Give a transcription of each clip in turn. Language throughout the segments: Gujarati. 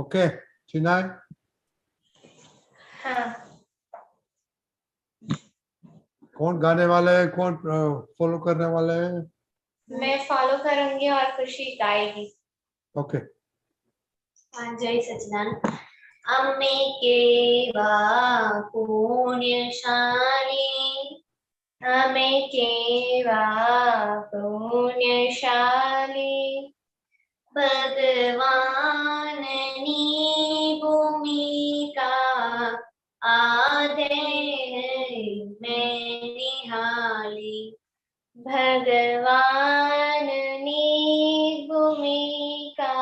ओके चिनाई हाँ कौन गाने वाले हैं, कौन फॉलो करने वाले हैं? मैं फॉलो करूंगी और खुशी गाएगी। ओके हाँ जय सच्चिदानंद। अम्मे केवा पुण्यशाली अम्मे केवा पुण्यशाली भगवाननी भूमिका आधे मैं निहाली भगवाननी भूमिका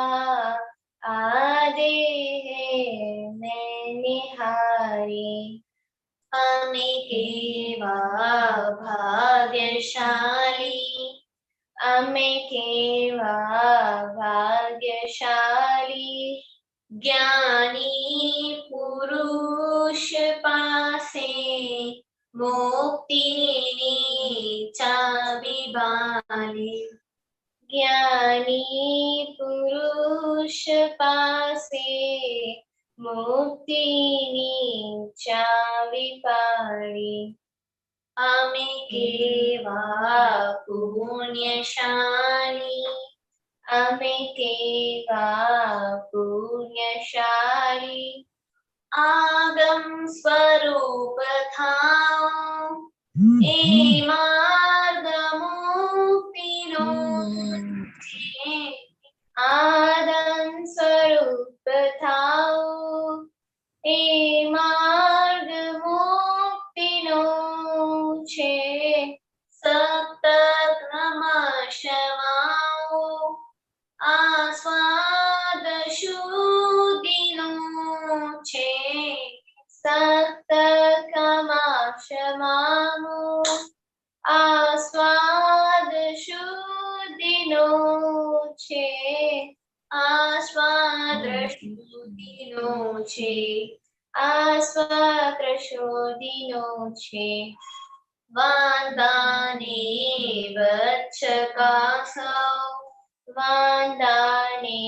आदे मैं निहारी अमे केवा भाग्यशाली अमे केवा भाग्यशाली ज्ञानी पुरुष पासे मुक्तिनी चावी बाली ज्ञानी पुरुष पासे मुक्तिनी चावी पाली अमे केवा पुण्यशाली अमे केवा पुण्यशाली आगम स्वरूप थाओ ए मार्ग मुक्तिनो छे आदम स्वरूप थाओ ए मार्ग मुक्तिनो छे सप्त क्रमशमाओ आस्वाद शुद्धिनो छे सप्त क्रमशमाओ आस्वाद शुद्धिनो छे आस्वाद शुद्धिनो छे आस्वाद शुद्धिनो छे वांदाने वच्छकासौ वांदाने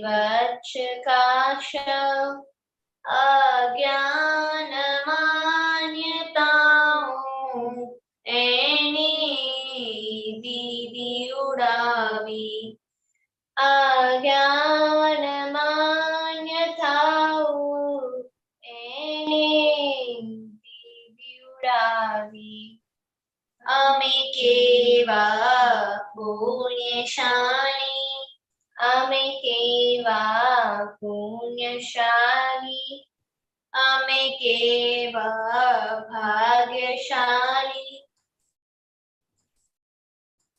वच्छकासौ अज्ञान मान्यताओं एनी दीदी उड़ावी अज्ञान मान्यताओं एनी दीदी उड़ावी अमे केवा पुण्यशाली अमे केवा पुण्यशाली अमे केवा भाग्यशाली।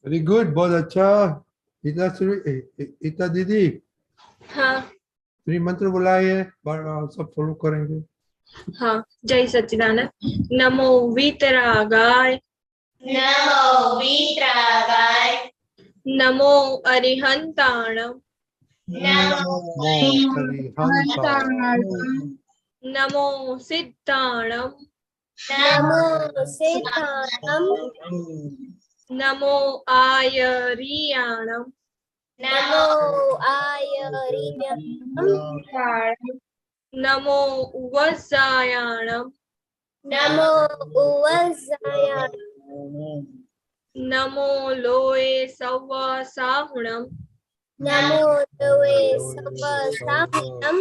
वेरी गुड बहुत अच्छा इतना दीदी हाँ श्री मंत्र बुलाइए सब फॉलो करेंगे। हाँ जय सच्चिदानंद। नमो वीतरागाय नमो वीतरागाय नमो अरिहंताणं नमो नमो सिद्धाणं नमो सिद्धाणं नमो आयरियाणं नमो आयरियं नमो उवज्जायाणं नमो उवज्जायाय नमो लोये सव्वसाहुणं नमो तवे सवसामिनं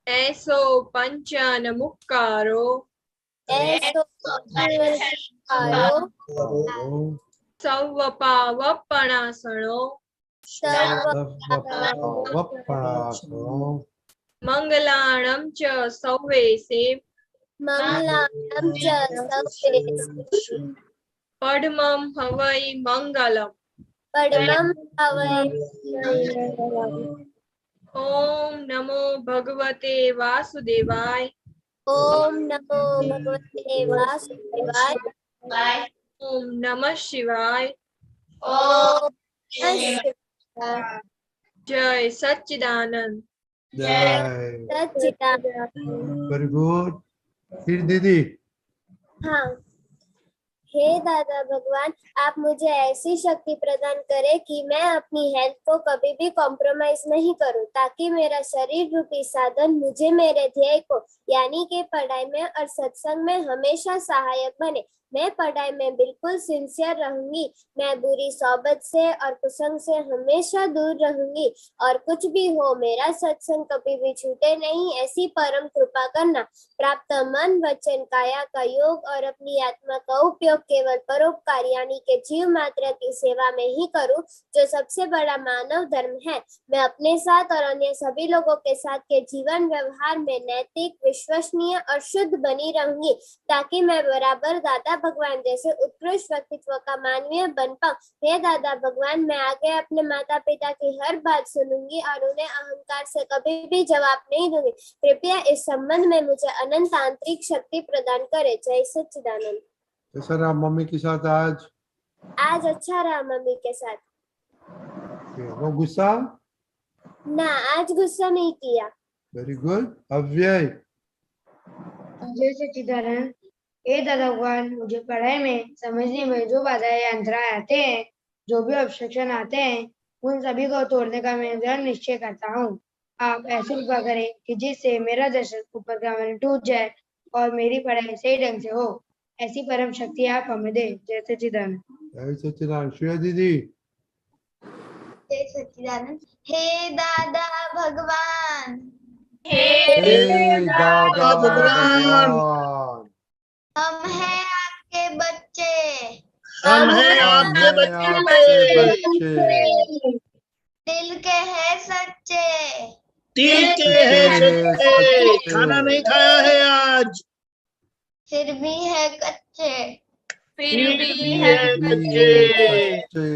ऐसो पंचानमुक्कारो ऐसो आयो सव्वपावपणासनो मंगलाणं च सव्वेसे मंगलां च सवेसि पद्मं हवै मंगलम् परमं हवै ओम नमो भगवते वासुदेवाय ओम नमो भगवते वासुदेवाय ओम नमः शिवाय ओम शिवाय जय सच्चिदानंद जय सच्चिदानंद। वेरी गुड फिर दीदी हाँ हे दादा भगवान, आप मुझे ऐसी शक्ति प्रदान करें कि मैं अपनी हेल्थ को कभी भी कॉम्प्रोमाइज नहीं करूं, ताकि मेरा शरीर रूपी साधन मुझे मेरे ध्येय को यानी कि पढ़ाई में और सत्संग में हमेशा सहायक बने। मैं पढ़ाई में बिल्कुल सिंसियर रहूंगी। मैं बुरी सोबत से और कुसंग से हमेशा दूर रहूंगी, और कुछ भी हो मेरा सत्संग कभी भी छूटे नहीं, ऐसी परम कृपा करना। प्राप्त मन वचन काया का योग और अपनी आत्मा का उपयोग केवल परोपकार यानी के जीव मात्र की सेवा में ही करूं, जो सबसे बड़ा मानव धर्म है। मैं अपने साथ और अन्य सभी लोगों के साथ के जीवन व्यवहार में नैतिक, विश्वसनीय और शुद्ध बनी रहूंगी, ताकि मैं बराबर दादा भगवान जैसे उत्कृष्ट व्यक्तित्व का मानवीय बन पाऊं। हे दादा भगवान, मैं आगे अपने माता पिता की हर बात सुनूंगी और उन्हें अहंकार से कभी भी जवाब नहीं दूंगी। कृपया इस संबंध में मुझे अनंत आंतरिक शक्ति प्रदान करे। जय सच्चिदानंद। कैसा रहा मम्मी के साथ आज? आज अच्छा रहा मम्मी के साथ। नो गुस्सा? ना, आज गुस्सा नहीं किया। Very good. अव्यय? जय सच्चिदानंद। हे दादा भगवान, मुझे पढ़ाई में समझने में जो बाधाएं अंतराय आते हैं, जो भी ऑब्स्ट्रक्शन आते हैं, उन सभी को तोड़ने का मैं दृढ़ निश्चय करता हूँ। आप ऐसी कृपा करें कि जिससे मेरा दर्शन ऊपर का मन टूट जाए और मेरी पढ़ाई सही ढंग से हो। ऐसी परम शक्ति आप हमें दे। जय सच्चिदानंद। जय सच्चिदानंद। श्रेया दीदी? जय सच्चिदानंद। हे दादा भगवान, हे दादा भगवान, हम हैं आपके बच्चे, हम हैं आपके बच्चे, दिल के हैं सच्चे, दिल के हैं सच्चे, खाना नहीं खाया है आज, फिर भी है कच्चे, फिर भी है है कच्चे,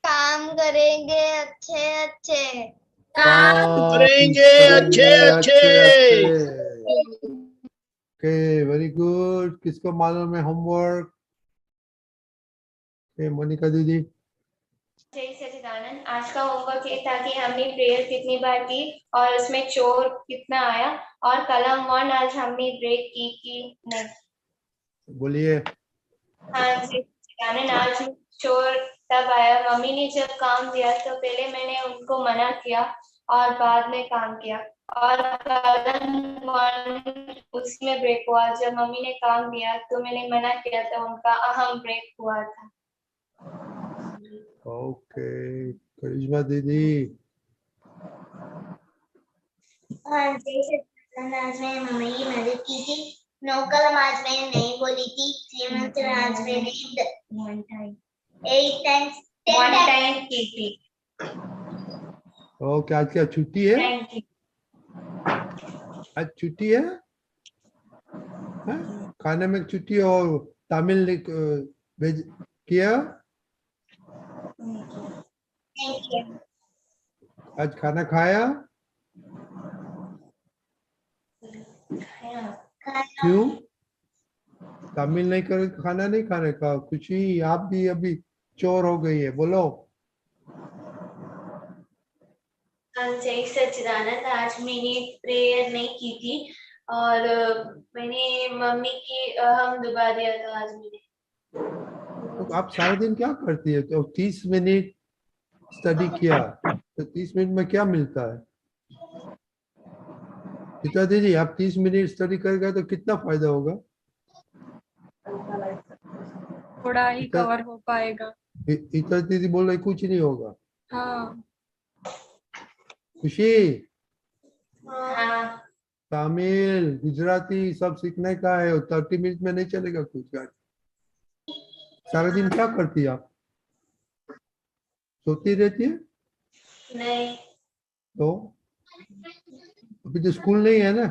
काम करेंगे अच्छे अच्छे, करेंगे अच्छे। Okay, very good. किसको मालूम है होमवर्क? मोनिका दीदी? जय सच्चिदानंद। आज का होमवर्क ये था कि हमने प्रेयर कितनी बार की और उसमें चोर कितना आया, और कलम 1 आज हमने ब्रेक की कि नहीं। बोलिए। हाँ जी सच्चिदानंद, आज चोर तब आया, मम्मी ने जब काम दिया तो पहले मैंने उनको मना किया और बाद में काम किया, और कलम 1 उसमें ब्रेक हुआ। जब मम्मी ने काम दिया तो मैंने मना किया, तो उनका अहम ब्रेक हुआ था। ओके, करिश्मा दीदी? हाँ जय सच्चिदानंद। आज मैंने मम्मी की मदद की थी। नो कलम आज मैंने नहीं बोली थी। श्रीमंत आज मैंने 8 times 1 टाइम की थी। ओके, आज क्या छुट्टी है? Thank you. आज छुट्टी है? हाँ? खाने में छुट्टी और तमिल भेज किया? Thank you. आज खाना खाया? क्यों? तमिल नहीं कर, खाना नहीं खाने का? खुशी आप भी अभी चोर हो गई है, बोलो। जय सच्चिदानंद। आज मैंने प्रेयर नहीं की थी और मैंने मम्मी की हम दुबा दिया था आज मैंने। तो आप सारा दिन क्या करती है? तो 30 मिनट स्टडी किया तो 30 मिनट में क्या मिलता है? पिता दीदी, आप 30 मिनट स्टडी करेगा तो कितना फायदा होगा? थोड़ा ही कवर हो पाएगा। पिता दीदी बोल रहे कुछ नहीं होगा। हाँ खुशी, हाँ तमिल गुजराती सब सीखने का है, 30 मिनट में नहीं चलेगा कुछ। सारा दिन क्या करती है आप? सोती रहती है? नहीं तो अभी तो स्कूल नहीं है ना?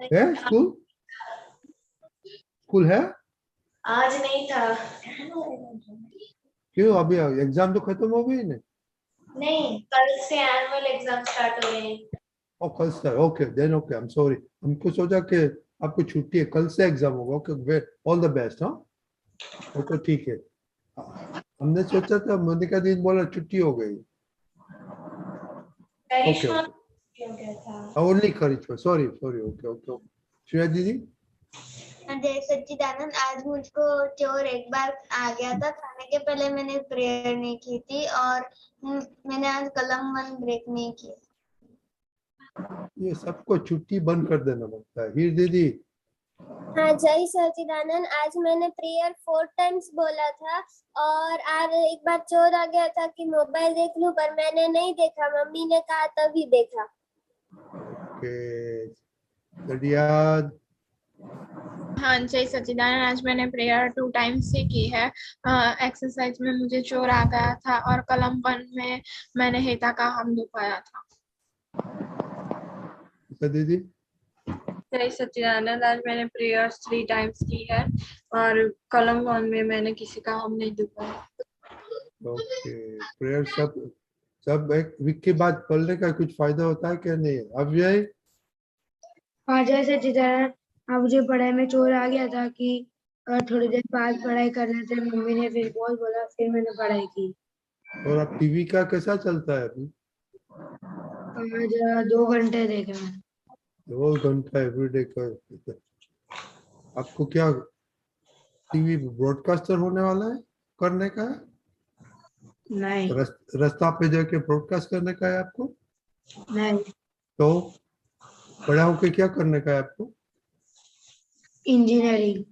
है स्कूल? स्कूल है? आज नहीं था। क्यों? अभी एग्जाम तो खत्म हो गई ना? नहीं, कल से एनुअल एग्जाम स्टार्ट हो रहे हैं। ओ कल से? Okay then, okay, I am sorry, हमको सोचा कि आपको छुट्टी है, कल से एग्जाम होगा। Okay, all the best. हाँ तो ठीक है, हमने सोचा था मोनिका दीदी बोला छुट्टी हो गई। करिश्मा ओके क्यों क्या था? Only Karishma, sorry sorry. Okay okay. Shreya दीदी? जय सच्चिदानंद, आज मुझको चोर एक बार आ गया था। खाने के पहले मैंने प्रेयर नहीं की थी और मैंने आज कलम 1 ब्रेक नहीं किया। ये सबको छुट्टी बंद कर देना पड़ता है। हीर दीदी, हाँ जय सचिदानंद, आज मैंने प्रेयर 4 टाइम्स बोला था और आज एक बार चोर आ गया था कि मोबाइल देख लूं, पर मैंने नहीं देखा, मम्मी ने कहा तभी देखा। ओके दरियाद, हाँ जय सच्चिदानंद, आज मैंने प्रेयर 2 टाइम्स ही की है। एक्सरसाइज में मुझे चोर आ गया था और कलम 1 में मैंने हेता का हम दुखाया था। दीदी, जय सच्चिदानंद, आज मैंने प्रेयर 3 टाइम्स की है और कलम 1 में मैंने किसी का हम नहीं दुखाया। ओके प्रेयर सब एक वीक के बाद पढ़ने का कुछ फायदा होता है क्या? नहीं? अब यही हाँ जय सच्चिदानंद, हाँ मुझे पढ़ाई में चोर आ गया था कि थोड़ी देर बाद पढ़ाई कर लेते, मम्मी ने फिर बहुत बोला, फिर मैंने पढ़ाई की। और अब टीवी का कैसा चलता है अभी? आज 2 घंटे देखा मैंने। 2 घंटा एवरीडे का। आपको क्या टीवी ब्रॉडकास्टर होने वाला है, करने का है? नहीं रास्ता पे जाके ब्रॉडकास्ट करने का है आपको? नहीं, तो बड़ा होके क्या करने का है आपको? इंजीनियरिंग।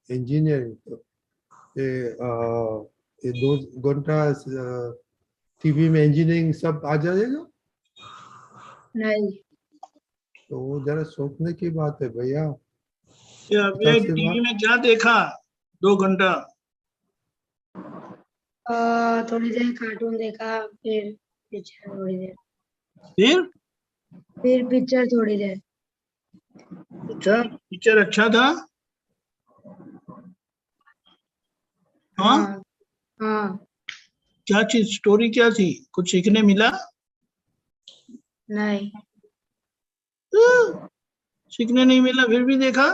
इंजीनियरिंग। तो ये 2 घंटा टीवी में इंजीनियरिंग सब आ जाएगा? नहीं, तो जरा सोचने की बात है भैया। ये टीवी में क्या देखा 2 घंटा? थोड़ी देर कार्टून देखा, फिर पिक्चर थोड़ी देर, फिर पिक्चर थोड़ी देर। अच्छा, पिक्चर अच्छा था? हाँ, हाँ क्या चीज, स्टोरी क्या थी? कुछ सीखने मिला? नहीं, सीखने नहीं मिला फिर भी देखा?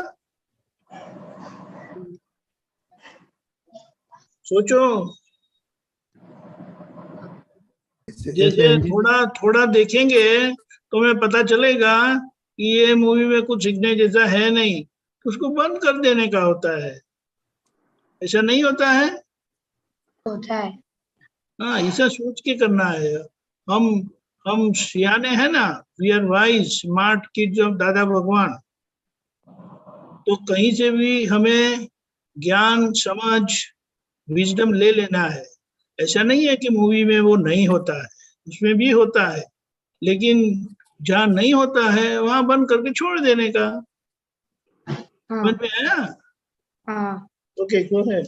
सोचो, जैसे थोड़ा थोड़ा देखेंगे तो हमें पता चलेगा कि ये मूवी में कुछ सीखने जैसा है नहीं, तो उसको बंद कर देने का होता है। ऐसा नहीं होता है? होता है। हाँ, ऐसा सोच के करना है। हम सियाने हैं ना, we are wise smart kids of Dada Bhagwan. तो कहीं से भी हमें ज्ञान, समझ, विजडम ले लेना है। ऐसा नहीं है कि मूवी में वो नहीं होता है, उसमें भी होता है, लेकिन जहाँ नहीं होता है वहां बंद करके छोड़ देने का। समझ में आया? हाँ ओके, गो है।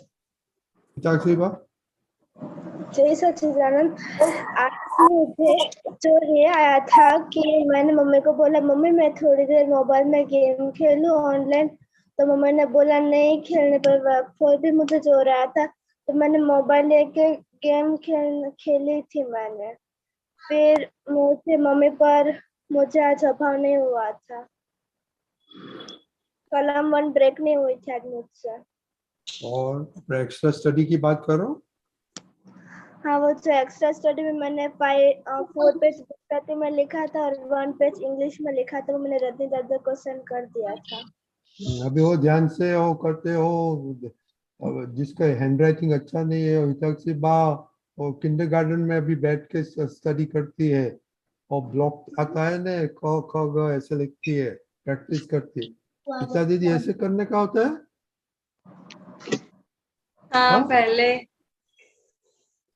जय सच्चिदानंद, आज मुझे चोर ये आया था कि मैंने मम्मी को बोला, मम्मी मैं थोड़ी देर मोबाइल में गेम खेलूं ऑनलाइन, तो मम्मी ने बोला नहीं खेलने पर, फिर भी मुझे चोर आया था तो मैंने मोबाइल लेके गेम खेली थी मैंने। फिर मुझे मम्मी पर मुझे आज अभाव नहीं हुआ था, कलम 1 ब्रेक नहीं हुई थी आज मुझसे। और एक्स्ट्रा स्टडी की बात करो। हाँ वो जो एक्स्ट्रा स्टडी में मैंने 4 पेज गुजराती में लिखा था और 1 पेज इंग्लिश में लिखा था, वो मैंने रत्नी दादा क्वेश्चन कर दिया था। अभी वो ध्यान से वो करते हो, जिसका हैंडराइटिंग अच्छा नहीं है, हिताक्षी बा वो किंडरगार्टन में अभी बैठ के स्टडी करती है और ब्लॉक आता है ना, क ख ग ऐसे लिखती है, प्रैक्टिस करती है। पिता दीदी ऐसे करने का होता है? हाँ, पहले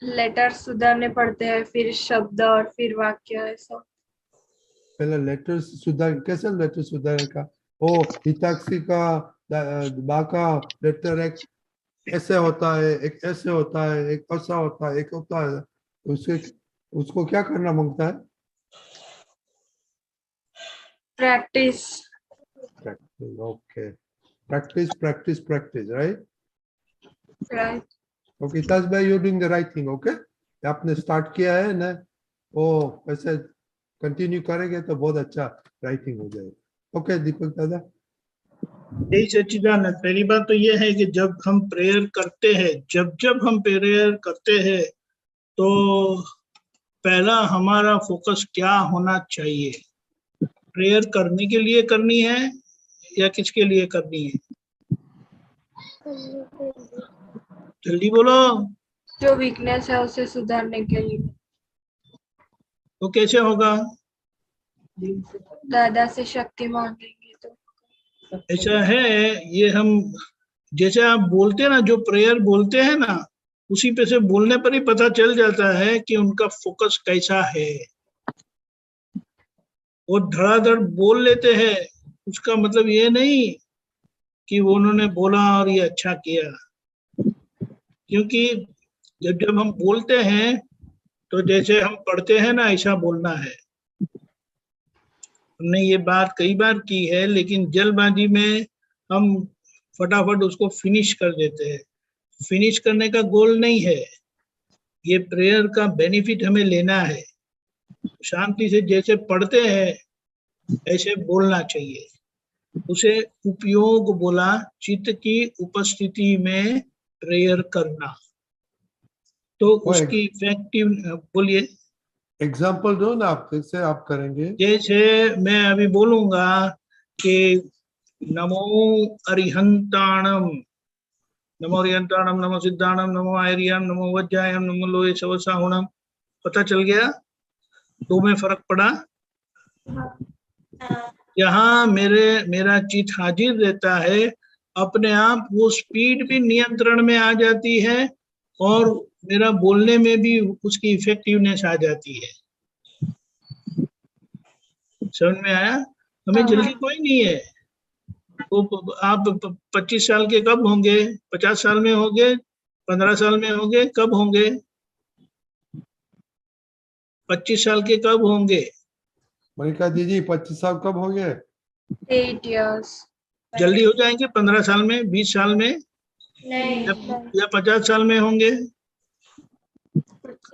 लेटर सुधारने पड़ते हैं, फिर शब्द और फिर वाक्य, ऐसा। पहले लेटर सुधार, कैसे लेटर सुधारेगा? ओ हिताक्षी का बा का लेटर एक ऐसे होता है, एक ऐसे होता है, एक ऐसा होता है, एक होता है, उसको क्या करना मांगता है? Practice. Okay, practice practice practice, right? Right. Okay Taj भाई, you doing the right thing. Okay, आपने स्टार्ट किया है ना, वो ऐसे कंटिन्यू करेंगे तो बहुत अच्छा राइटिंग हो जाएगा। ओके दीपक दादा। यही सच्चिदानंद, पहली बात तो यह है कि जब हम प्रेयर करते हैं, जब हम प्रेयर करते हैं तो पहला हमारा फोकस क्या होना चाहिए? प्रेयर करने के लिए करनी है या किसके लिए करनी है? जल्दी बोलो। जो वीकनेस है उसे सुधारने के लिए। तो कैसे होगा? दादा से शक्ति मांगेंगे तो। ऐसा है, ये हम जैसे आप बोलते हैं ना, जो प्रेयर बोलते हैं ना, उसी पे से बोलने पर ही पता चल जाता है कि उनका फोकस कैसा है। वो धड़ाधड़ बोल लेते हैं, उसका मतलब ये नहीं कि वो उन्होंने बोला और ये अच्छा किया, क्योंकि जब जब हम बोलते हैं तो जैसे हम पढ़ते हैं ना, ऐसा बोलना है। हमने ये बात कई बार की है, लेकिन जल्दबाजी में हम फटाफट उसको फिनिश कर देते हैं। फिनिश करने का गोल नहीं है, ये प्रेयर का बेनिफिट हमें लेना है। शांति से जैसे पढ़ते हैं ऐसे बोलना चाहिए। उसे उपयोग बोला, चित्त की उपस्थिति में प्रेयर करना, तो उसकी इफेक्टिव। बोलिए। एग्जाम्पल दो ना, आप कैसे आप करेंगे? जैसे मैं अभी बोलूंगा कि नमो अरिहंताणम, नमो अरिहंताणम, नमो सिद्धाणम, नमो आयर्याम, नमो वज्रायम, नमो लोहे सवसाहुणम। पता चल गया? दो में फर्क पड़ा। यहाँ मेरा चित्त हाजिर रहता है, अपने आप वो स्पीड भी नियंत्रण में आ जाती है और मेरा बोलने में भी उसकी इफेक्टिवनेस आ जाती है। समझ में आया? हमें जल्दी कोई नहीं है। वो आप 25 साल के कब होंगे? 50 साल में होंगे? 15 साल में होंगे? कब होंगे? 25 साल के कब होंगे? मनिका दीदी 25 साल कब हो गए? 8 years। जल्दी हो जाएंगे 15 साल में, 20 साल में, या 50 साल में होंगे?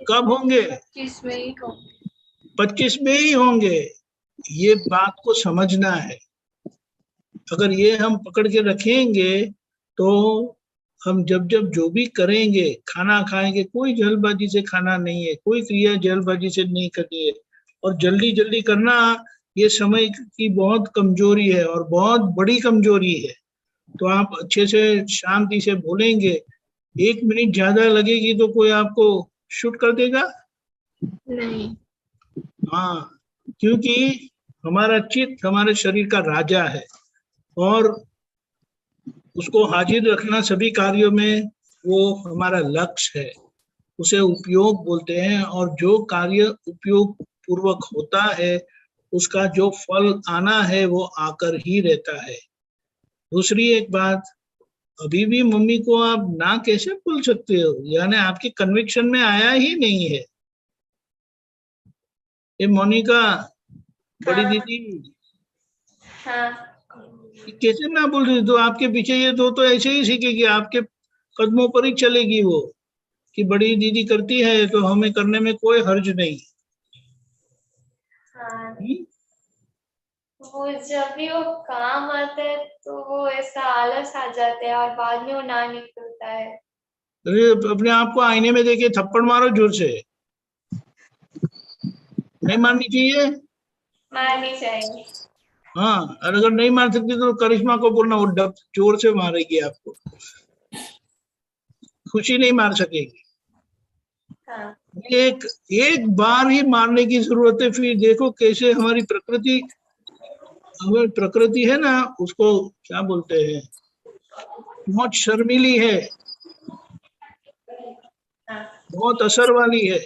कब होंगे? 25 में ही हो। 25 में ही होंगे। ये बात को समझना है। अगर ये हम पकड़ के रखेंगे तो हम जब जब जो भी करेंगे, खाना खाएंगे, कोई जल्दबाजी से खाना नहीं है, कोई क्रिया जल्दबाजी से नहीं करनी है। और जल्दी जल्दी करना ये समय की बहुत कमजोरी है और बहुत बड़ी कमजोरी है। तो आप अच्छे से शांति से बोलेंगे। 1 मिनट ज्यादा लगेगी तो कोई आपको शूट कर देगा? नहीं। हाँ, क्योंकि हमारा चित्त हमारे शरीर का राजा है और उसको हाजिर रखना सभी कार्यों में वो हमारा लक्ष्य है। उसे उपयोग बोलते हैं, और जो कार्य उपयोग पूर्वक होता है उसका जो फल आना है वो आकर ही रहता है। दूसरी एक बात, अभी भी मम्मी को आप ना कैसे बोल सकते हो? यानी आपकी कन्विक्शन में आया ही नहीं है। ये मोनिका, बड़ी दीदी, कैसे ना बोल रही? तो आपके पीछे ये दो तो ऐसे ही सीखेगी, आपके कदमों पर ही चलेगी वो, कि बड़ी दीदी करती है तो हमें करने में कोई हर्ज नहीं। वो जब भी वो काम आता है तो वो ऐसा आलस आ जाता है और बाद में वो ना निकलता है। अरे अपने आप को आईने में देखे थप्पड़ मारो जोर से। नहीं मारनी चाहिए? मारनी चाहिए। हाँ, और अगर नहीं मार सकती तो करिश्मा को बोलना, वो डब जोर से मारेगी आपको, खुशी नहीं मार सकेगी। हाँ। एक बार ही मारने की जरूरत है। फिर देखो कैसे हमारी प्रकृति है ना, उसको क्या बोलते हैं, बहुत शर्मीली है, बहुत असर वाली है।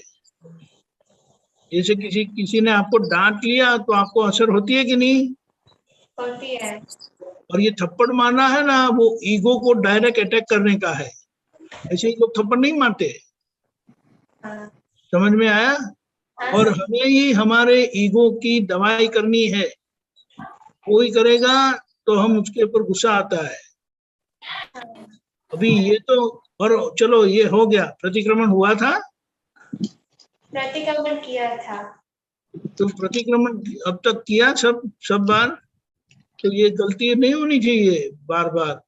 जैसे किसी ने आपको डांट लिया तो आपको असर होती है कि नहीं? होती है। और ये थप्पड़ मारना है ना, वो ईगो को डायरेक्ट अटैक करने का है। ऐसे ही लोग थप्पड़ नहीं मारते। समझ में आया? और हमें ही हमारे ईगो की दवाई करनी है। कोई करेगा तो हम उसके ऊपर गुस्सा आता है। अभी ये तो, और चलो ये हो गया, प्रतिक्रमण हुआ था। प्रतिक्रमण किया था। तो प्रतिक्रमण अब तक किया सब बार, तो ये गलती नहीं होनी चाहिए बार बार।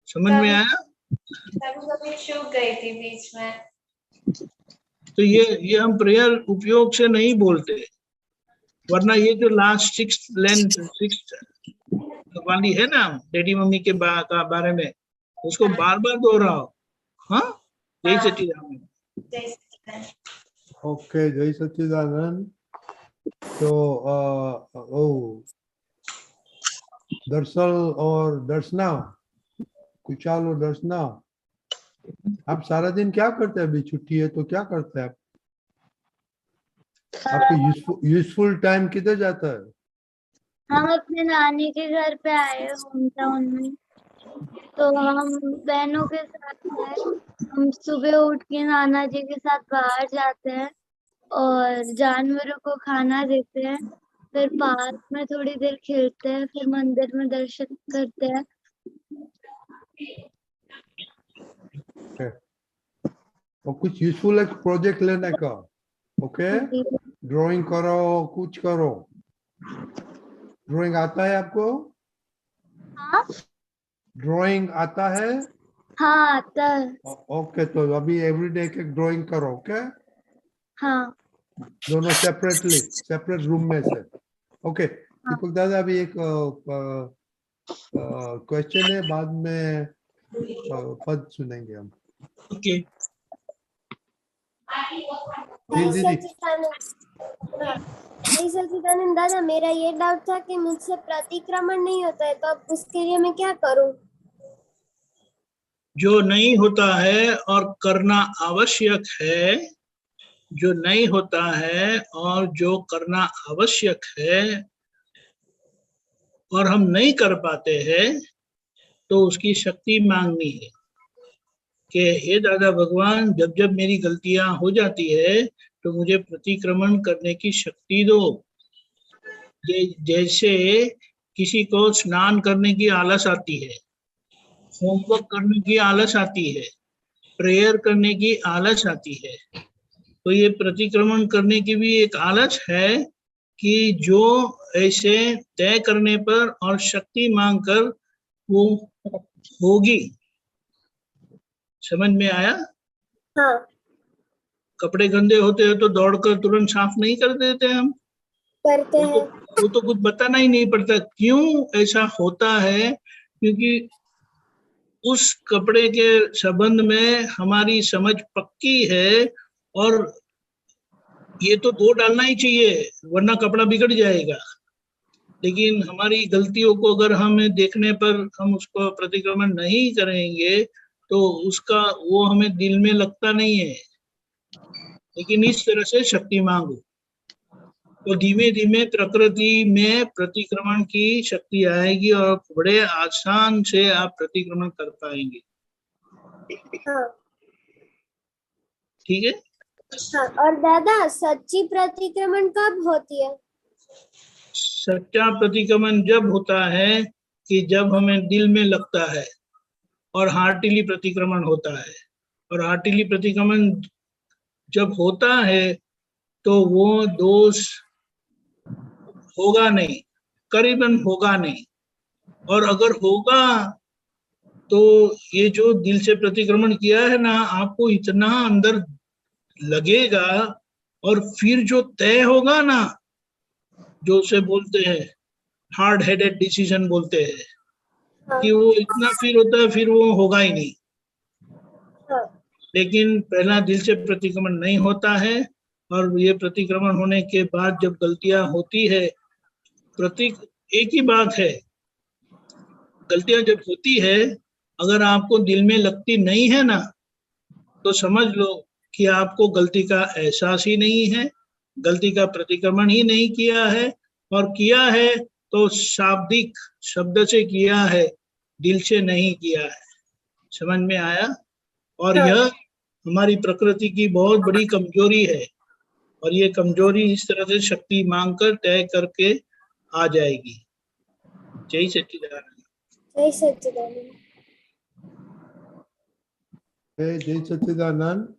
समझ में आया? कभी चूक गई थी बीच में। तो ये हम प्रेयर उपयोग से नहीं बोलते, वरना ये जो लास्ट 6th वाली है ना डैडी मम्मी के का बारे में, उसको बार बार दोहराओ। हाँ, जय सच्चिदानंद। जय सच्चिदानंद। ओके, जय सच्चिदानंद। तो दरअसल और दर्शना, कुशाल और दर्शना, आप सारा दिन क्या करते हैं? अभी छुट्टी है तो क्या करते हैं आप? आपको यूजफुल टाइम किधर जाता है? हम अपने नानी के घर पे आए होम टाउन में, तो हम बहनों के साथ हैं। हम सुबह उठ के नाना जी के साथ बाहर जाते हैं और जानवरों को खाना देते हैं, फिर पार्क में थोड़ी देर खेलते हैं, फिर मंदिर में दर्शन करते हैं। और कुछ यूजफुल एक प्रोजेक्ट लेने का, ओके? ड्राइंग करो, कुछ करो। ड्राइंग आता है आपको? हाँ ड्राइंग आता है? हाँ आता है। ओके, तो अभी एवरीडे एक ड्राइंग करो, ओके? हाँ दोनों सेपरेटली, सेपरेट रूम में से, ओके? दीपक दादा, अभी एक क्वेश्चन है, बाद में पद सुनेंगे हम। ओके। जी जय दीदी। सच्चिदानंद दादा, मेरा ये डाउट था कि मुझसे प्रतिक्रमण नहीं होता है, तो अब उसके लिए मैं क्या करूं? जो नहीं होता है और करना आवश्यक है, जो नहीं होता है और जो करना आवश्यक है और हम नहीं कर पाते हैं, तो उसकी शक्ति मांगनी है कि हे दादा भगवान, जब जब मेरी गलतियां हो जाती है तो मुझे प्रतिक्रमण करने की शक्ति दो। जैसे किसी को स्नान करने की आलस आती है, होमवर्क करने की आलस आती है, प्रेयर करने की आलस आती है, तो ये प्रतिक्रमण करने की भी एक आलस है कि जो ऐसे तय करने पर और शक्ति मांगकर वो होगी। समझ में आया? हाँ कपड़े गंदे होते हैं तो दौड़कर तुरंत साफ नहीं कर देते हम, करते हैं। वो तो कुछ बताना ही नहीं पड़ता क्यों ऐसा होता है, क्योंकि उस कपड़े के संबंध में हमारी समझ पक्की है और ये तो धो डालना ही चाहिए वरना कपड़ा बिगड़ जाएगा। लेकिन हमारी गलतियों को अगर हमें देखने पर हम उसको प्रतिक्रमण नहीं करेंगे तो उसका वो हमें दिल में लगता नहीं है। लेकिन इस तरह से शक्ति मांगो तो धीमे धीमे प्रकृति में प्रतिक्रमण की शक्ति आएगी और बड़े आसान से आप प्रतिक्रमण कर पाएंगे। हाँ ठीक है? हाँ। और दादा, सच्ची प्रतिक्रमण कब होती है? सच्चा प्रतिक्रमण जब होता है कि जब हमें दिल में लगता है और हार्टिली प्रतिक्रमण होता है। और हार्टिली प्रतिक्रमण जब होता है तो वो दोष होगा नहीं, करीबन होगा नहीं, और अगर होगा तो ये जो दिल से प्रतिक्रमण किया है ना, आपको इतना अंदर लगेगा और फिर जो तय होगा ना, जो उसे बोलते हैं हार्ड हेडेड डिसीजन बोलते हैं, कि वो इतना फिर होता है, फिर वो होगा ही नहीं। लेकिन पहला दिल से प्रतिक्रमण नहीं होता है और ये प्रतिक्रमण होने के बाद जब गलतियां होती है, एक ही बात है, गलतियां जब होती है अगर आपको दिल में लगती नहीं है ना, तो समझ लो कि आपको गलती का एहसास ही नहीं है, गलती का प्रतिक्रमण ही नहीं किया है, और किया है तो शाब्दिक शब्द से किया है, दिल से नहीं किया है। समझ में आया? और यह हमारी प्रकृति की बहुत बड़ी कमजोरी है और ये कमजोरी इस तरह से शक्ति मांगकर तय करके आ जाएगी। जय सच्चिदानंद। जय सच्चिदानंद। जय सच्चिदानंद।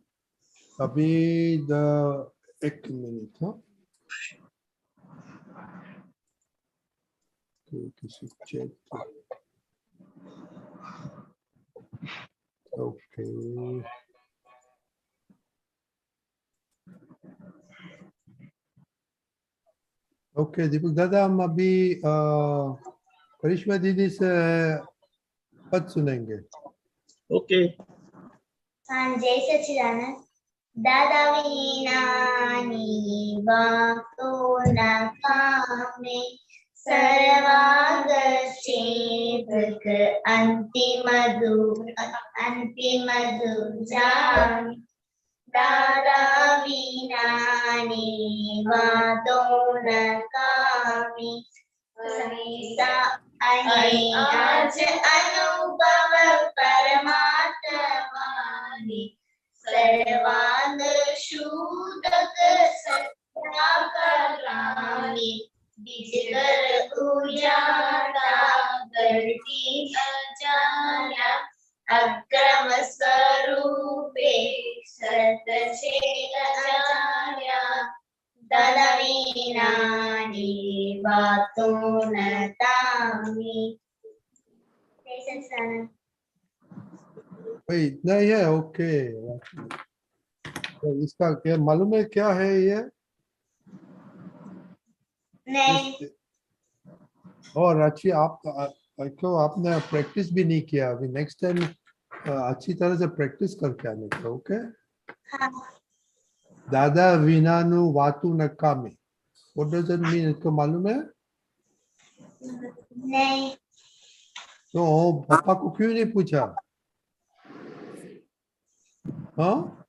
अभी एक मिनट, हाँ, किसी चेक, ओके। ओके दीपक दादा, हम अभी करिश्मा दीदी से पद सुनेंगे। ओके। हाँ, जय सच्चिदानंद। दादा वीणानी वाक्तो न कामे सर्वांगच्छेदक अंतिमदुजामि। दादा वीणानी वाक्तो न कामे आज अनुभव परमात्मानि सर्वांग शूदक सत्याकरामि। विजगर उजाला करती अजाला अक्रम स्वरूपे सतचेतनाया। दादा वीणानी वाक्तो न कामे। जय सच्चिदानंद। भाई इतना ही है, ओके। तो इसका क्या मालूम है क्या है ये? नहीं। और अच्छी आप क्यों आपने प्रैक्टिस भी नहीं किया अभी? नेक्स्ट टाइम अच्छी तरह से प्रैक्टिस करके आने का, ओके। हाँ। दादा वीणानु वातु न कामे, व्हाट डज इट मीन? इसको मालूम है? नहीं। तो पापा को क्यों नहीं पूछा? हाँ,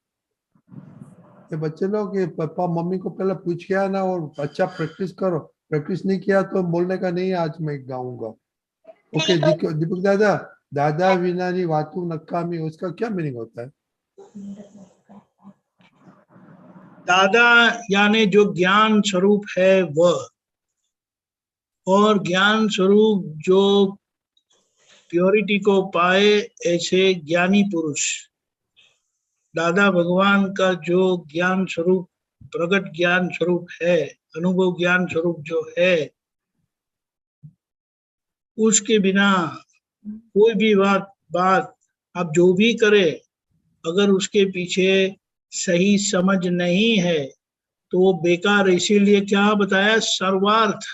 ये बच्चे लोग ये पापा मम्मी को पहले पूछ के आना और अच्छा प्रैक्टिस करो। प्रैक्टिस नहीं किया तो बोलने का नहीं आज मैं गाऊंगा। ओके दीपक दादा, दादा वीणानी वातु नक्कामी, उसका क्या मीनिंग होता है? दादा यानी जो ज्ञान स्वरूप है वह, और ज्ञान स्वरूप जो प्योरिटी को पाए ऐसे ज्ञानी पुरुष। दादा भगवान का जो ज्ञान स्वरूप, प्रकट ज्ञान स्वरूप है, अनुभव ज्ञान स्वरूप जो है, उसके बिना कोई भी बात आप जो भी करे, अगर उसके पीछे सही समझ नहीं है तो वो बेकार। इसीलिए क्या बताया? सर्वार्थ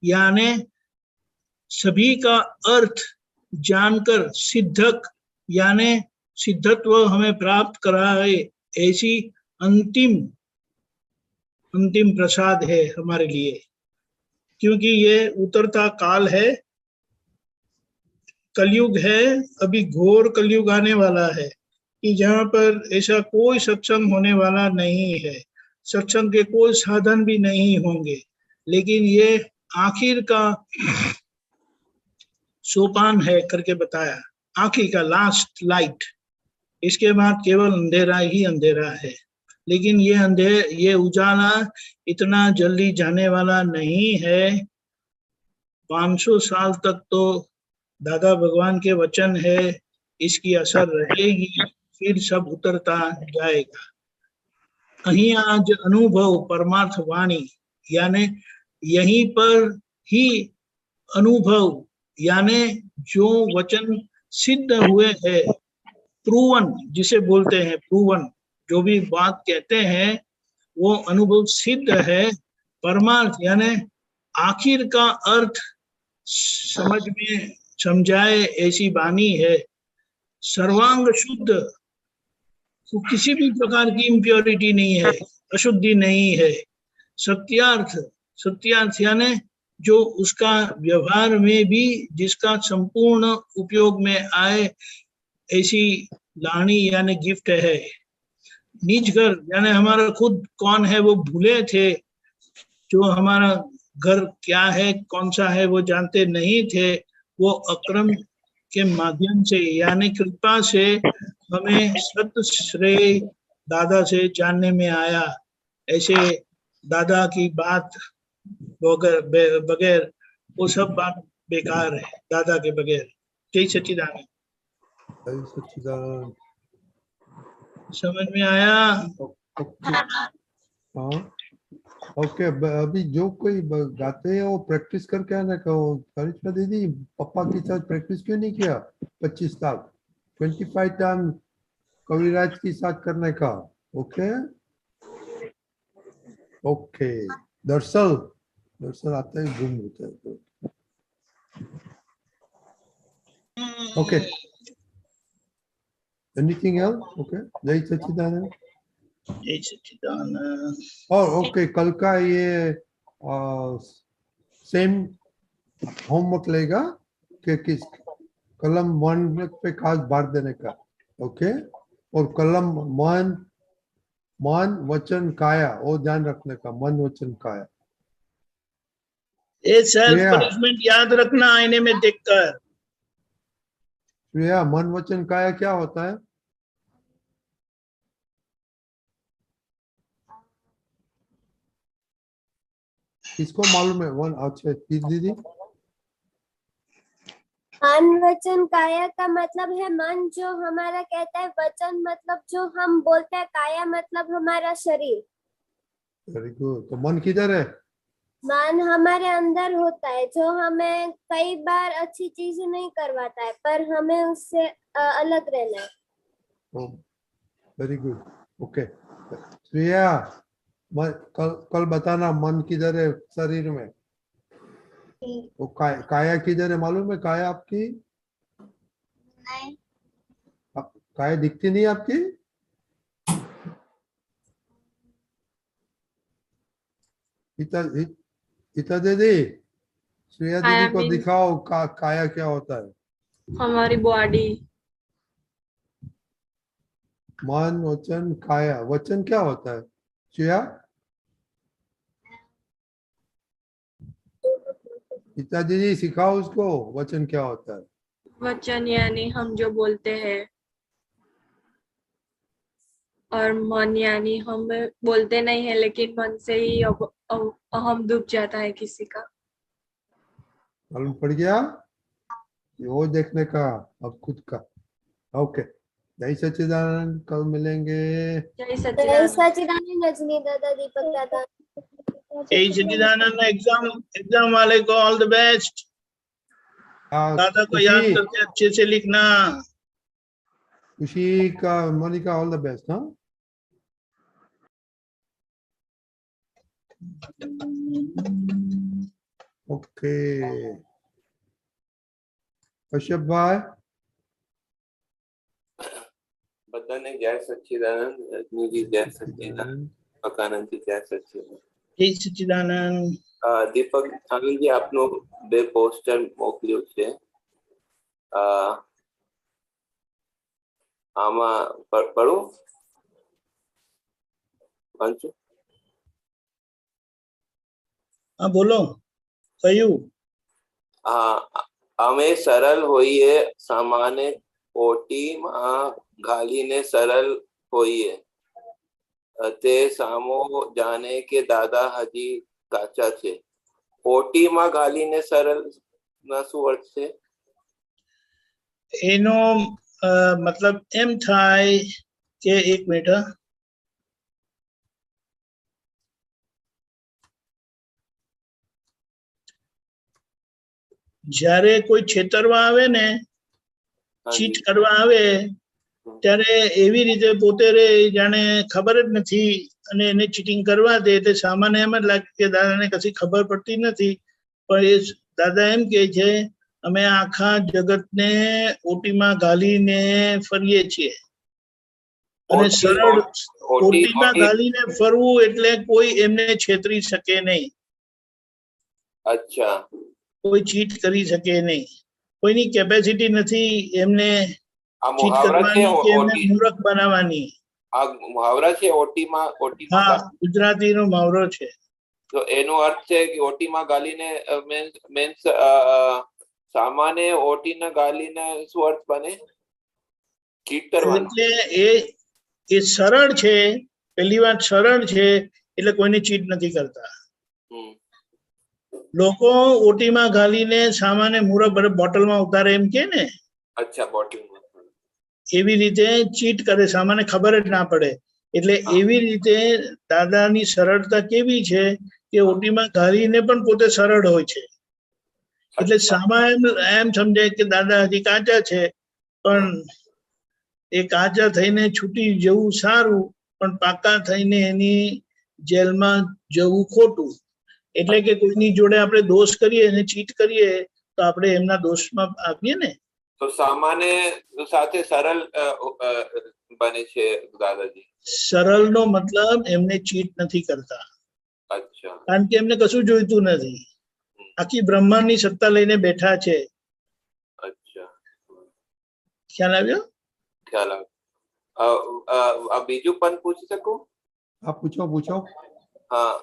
यानी सभी का अर्थ जानकर सिद्धक यानी सिद्धत्व हमें प्राप्त कराए, ऐसी अंतिम प्रसाद है हमारे लिए। क्योंकि ये उतरता काल है, कलयुग है, अभी घोर कलयुग आने वाला है कि जहाँ पर ऐसा कोई सत्संग होने वाला नहीं है, सत्संग के कोई साधन भी नहीं होंगे। लेकिन ये आखिर का सोपान है करके बताया, आखिर का लास्ट लाइट। इसके बाद केवल अंधेरा ही अंधेरा है। लेकिन ये उजाला इतना जल्दी जाने वाला नहीं है। 500 साल तक तो दादा भगवान के वचन है, इसकी असर रहेगी, फिर सब उतरता जाएगा। कहीं आज अनुभव परमार्थ वाणी यानी यहीं पर ही अनुभव यानी जो वचन सिद्ध हुए हैं, प्रूवन जिसे बोलते हैं, प्रूवन जो भी बात कहते हैं वो अनुभव सिद्ध है। परमार्थ यानी आखिर का अर्थ समझ में समझाए ऐसी वाणी है। सर्वांग शुद्ध, तो किसी भी प्रकार की इम्प्योरिटी नहीं है, अशुद्धि नहीं है। सत्यार्थ यानी जो उसका व्यवहार में भी जिसका संपूर्ण उपयोग में आए ऐसी लानी यानी गिफ्ट है। निज घर यानी हमारा खुद कौन है वो भूले थे, जो हमारा घर क्या है कौन सा है वो जानते नहीं थे। वो अक्रम के माध्यम से यानी कृपा से हमें सत श्रेय दादा से जानने में आया। ऐसे दादा की बात बगैर वो सब बात बेकार है, दादा के बगैर। जय सच्चिदानंद। जय सच्चिदानंद। समझ में आया? हाँ, ओके। अभी जो कोई गाते हैं वो प्रैक्टिस करके आना कहो। करिश्मा दीदी, पापा के साथ प्रैक्टिस क्यों नहीं किया? 25 तक 25 टाइम कविराज के साथ करने का। Okay okay. दरअसल आता है गुम होता है तो Okay. Anything else? Okay. जय सच्चिदानंद. जय सच्चिदानंद. और ओके कल का ये सेम होमवर्क लेगा कि किस कलम 1 पे खास भार देने का. ओके. और कलम मन वचन काया वो ध्यान रखने का. मन वचन काया. ये सेल्फ श्रेया. पनिशमेंट याद रखना आईने में देखकर. श्रेया मन वचन काया क्या होता है? किसको मालूम है? वन. अच्छा दीदी. मन वचन काया का मतलब है मन जो हमारा कहता है, वचन मतलब जो हम बोलते हैं, काया मतलब हमारा शरीर. Very good. तो मन किधर है? मन हमारे अंदर होता है जो हमें कई बार अच्छी चीजें नहीं करवाता है, पर हमें उससे अलग रहना है. Very good. ओके. श्रेया कल बताना मन किधर है शरीर में. वो काया किधर है मालूम है? काया आपकी नहीं. काया दिखती नहीं आपकी? इता दीदी श्रेया दीदी को दिखाओ काया क्या होता है. हमारी बॉडी. मन वचन काया. वचन क्या होता है श्रेया? इता दीदी सिखाओ उसको वचन क्या होता है. वचन यानी हम जो बोलते हैं, और मन यानी हम बोलते नहीं है लेकिन मन से ही हम डूब जाता है किसी का. मालूम पड़ गया? वो देखने का अब खुद का. ओके. जय सच्चिदानंद. कल मिलेंगे. जय जय सच्चिदानंद. सच्चिदानंद. रजनी दादा, दीपक दादा. जय सच्चिदानंद. एग्जाम वाले को ऑल द बेस्ट. दादा को याद खुशी करके अच्छे से लिखना. खुशी का मोनिका ऑल द बेस्ट. हाँ ओके. कश्यप भाई. बधाने जय सच्चिदानंद. रजनी जी जय सच्चिदानंद. मकानंद जी जय सच्चिदानंद. जय सच्चिदानंद. દીપક આનંદજી આપનો બે પોસ્ટર મોકલ્યું છે. આમાં પઢું વાંચું. हाँ बोलो. कयू. અમે સરળ હોઈએ સામાન્ય ઓટી માં ઘાલીને સરળ હોઈએ. તે સામો જાણે કે દાદા હજી કાચા છે. ઓટી માં ઘાલીને સરળ ના શું અર્થ છે? એનો मतलब એમ થાય કે એક મિનિટ. જ્યારે કોઈ છેતરવા આવે ને, ચીટ કરવા આવે, ત્યારે એવી રીતે પોતે રે જાણે ખબર જ નથી અને એને ચીટિંગ કરવા દે એટલે સામાન્ય એમ જ લાગે કે દાદાને કશી ખબર પડતી નથી. પણ એ દાદા એમ કહે છે અમે આખા જગતને ઓટીમાં ઘાલીને ફરીએ છીએ. અને સરળ ઓટીમાં ઘાલીને ફરવું એટલે કોઈ એમને છેતરી શકે નહીં. અચ્છા. કોઈ ચીટ કરી શકે નહીં. કોઈની કેપેસિટી નથી એમને ચીટ કરવાની કે એમને મૂર્ખ બનાવવાની. આ મુહાવરા છે ઓટીમાં. હા, ગુજરાતીનો મુહાવરો છે. તો એનો અર્થ છે કે ઓટીમાં ગાલીને મીન્સ સામાન્ય ઓટીના ગાલીને શું અર્થ બને? ચીટ કરવાનું. એટલે એ સરળ છે. પહેલી વાત સરળ છે એટલે કોઈને ચીટ નથી કરતા. લોકો ઓટીમાં ઘાલીને સામાન્ય મૂરખ બોટલમાં ઉતારે એમ કે ને. અચ્છા. બોટલમાં એવી રીતે ચીટ કરે, સામાન્ય ખબર જ ના પડે. એટલે એવી રીતે દાદાની સરળતા કેવી છે કે ઓટીમાં ઘાલીને પણ પોતે સરળ હોય છે. એટલે સામાન્ય એમ સમજે કે દાદા હજી કાચા છે, પણ એ કાચા થઈને છૂટી જવું સારું, પણ પાકા થઈને એની જેલમાં જવું ખોટું. એટલે કે કોઈની જોડે આપણે દોષ કરીએ અને ચીટ કરીએ તો આપણે એમના દોષમાં આવીએ ને. તો સામાન્ય સાથે સરળ બને છે દાદાજી. સરળનો મતલબ એમને ચીટ નથી કરતા. અચ્છા. કારણ કે એમને કશું જોઈતું નથી, આખી બ્રહ્માંડની સત્તા લઈને બેઠા છે. અચ્છા, ખ્યાલ આવ્યો? ખ્યાલ આવ્યો. બીજું પણ પૂછી શકું? आप पूछो पूछो. હા,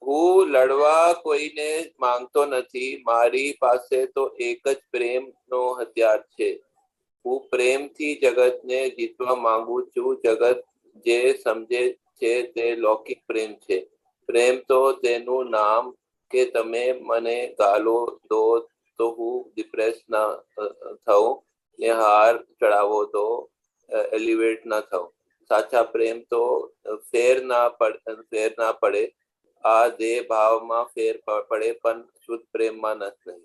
હું લડવા કોઈને માંગતો નથી. મારી પાસે તો એક જ પ્રેમનો હથિયાર છે. હું પ્રેમથી જગતને જીતવા માંગુ છું. જગત જે સમજે છે તે લૌકિક પ્રેમ છે. પ્રેમ તો તેનું નામ કે તમે મને ગાલો દો તો હું ડિપ્રેસ ના થાઉં, ને હાર ચડાવો તો એલિવેટ ના થાઉં. સાચા પ્રેમ તો ફેર ના પડે. આ દેહ ભાવમાં ફેર પડે પણ શુદ્ધ પ્રેમમાં નહીં.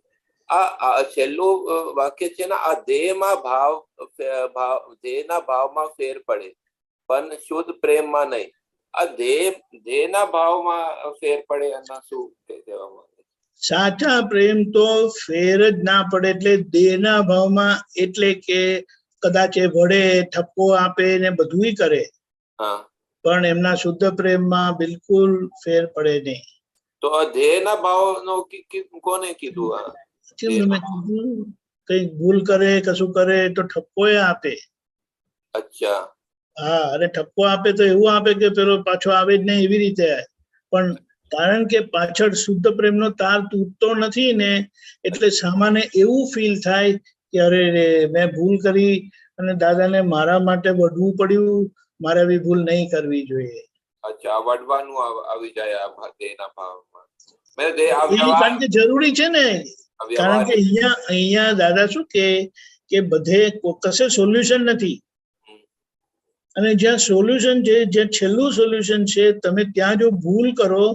આ છેલ્લું વાક્ય છે ને, આ દેહમાં દેહના ભાવમાં ફેર પડે પણ શુદ્ધ પ્રેમમાં નહીં. આ દેહના ભાવમાં ફેર પડે એના શું કહેવા માંગે? સાચા પ્રેમ તો ફેર જ ના પડે. એટલે દેહના ભાવમાં એટલે કે કદાચ એ વડે, ઠપકો આપે ને બધું કરે, હા, પણ એમના શુદ્ધ પ્રેમમાં બિલકુલ ફેર પડે નહીં. તો આ દેહના ભાવનો કોને કીધું? કેમ તમે કીધું કઈ ભૂલ કરે, કશું કરે તો ઠપકો આપે. અચ્છા. હા, અને ઠપકો આપે તો એવું આપે કે પેલો પાછો આવે જ નહીં, એવી રીતે. પણ કારણ કે પાછળ શુદ્ધ પ્રેમનો તાર તૂટતો નથી ને, એટલે સામાન્ય એવું ફીલ થાય કે અરે રે, મેં ભૂલ કરી અને દાદાને મારા માટે વઢવું પડ્યું, મારે આવી ભૂલ નહીં કરવી જોઈએ. અચ્છા, વડવાનું આવી જાય આ દેહના ભાવમાં. કારણ કે જરૂરી છે ને. કારણ કે અહીંયા દાદા શું કે બધે કશે સોલ્યુશન નથી, અને જ્યાં સોલ્યુશન છે, જ્યાં છેલ્લું સોલ્યુશન છે, તમે ત્યાં જો ભૂલ કરો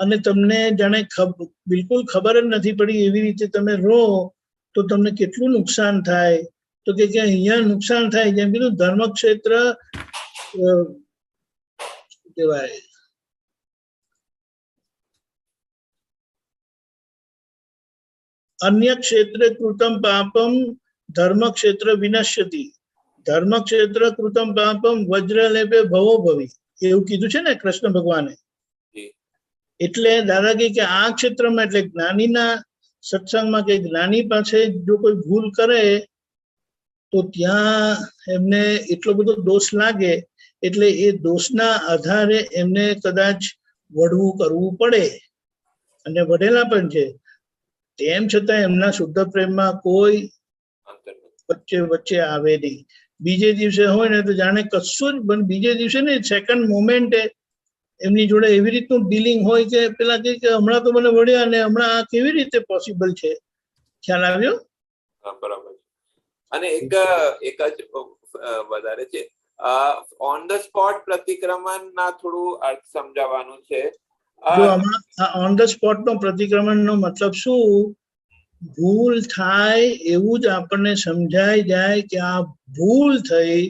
અને તમને જાણે બિલકુલ ખબર જ નથી પડી એવી રીતે તમે રહો તો તમને કેટલું નુકસાન થાય. તો કે અહીંયા નુકસાન થાય. જેમ કીધું ધર્મક્ષેત્ર કહેવાય, અન્ય ક્ષેત્રે કૃતમ પાપમ ધર્મક્ષેત્ર વિનશ્યતિ. ધર્મક્ષેત્ર કૃતમ પાપમ વજ્રલેપે ભવો ભવી, એવું કીધું છે ને કૃષ્ણ ભગવાને. એટલે દાદા કે આ ક્ષેત્રમાં, એટલે જ્ઞાનીના સત્સંગમાં કે જ્ઞાની પાસે જો કોઈ ભૂલ કરે તો ત્યાં એમને એટલો બધો દોષ લાગે, એટલે એ દોષના આધારે એમને કદાચ વઢવું કરવું પડે, અને વઢેલા પણ છે. તેમ છતાં એમના શુદ્ધ પ્રેમમાં કોઈ વચ્ચે આવે નહીં. બીજે દિવસે હોય ને તો જાણે કશું જ, પણ બીજે દિવસે ને સેકન્ડ મોમેન્ટે એમની જોડે એવી રીતનું ડીલિંગ હોય કે પેલા કે હમણાં તો મને વળ્યા ને હમણાં આ કેવી રીતે પોસિબલ છે. ખ્યાલ આવ્યો? બરાબર. અને એક જ વધારે છે, ઓન ધ સ્પોટ પ્રતિક્રમણ ના થોડું અર્થ સમજાવવાનું છે. જો આમાં ઓન ધ સ્પોટ નો પ્રતિક્રમણ નો મતલબ શું? ભૂલ થાય એવું જ આપણને સમજાઈ જાય કે આ ભૂલ થઈ,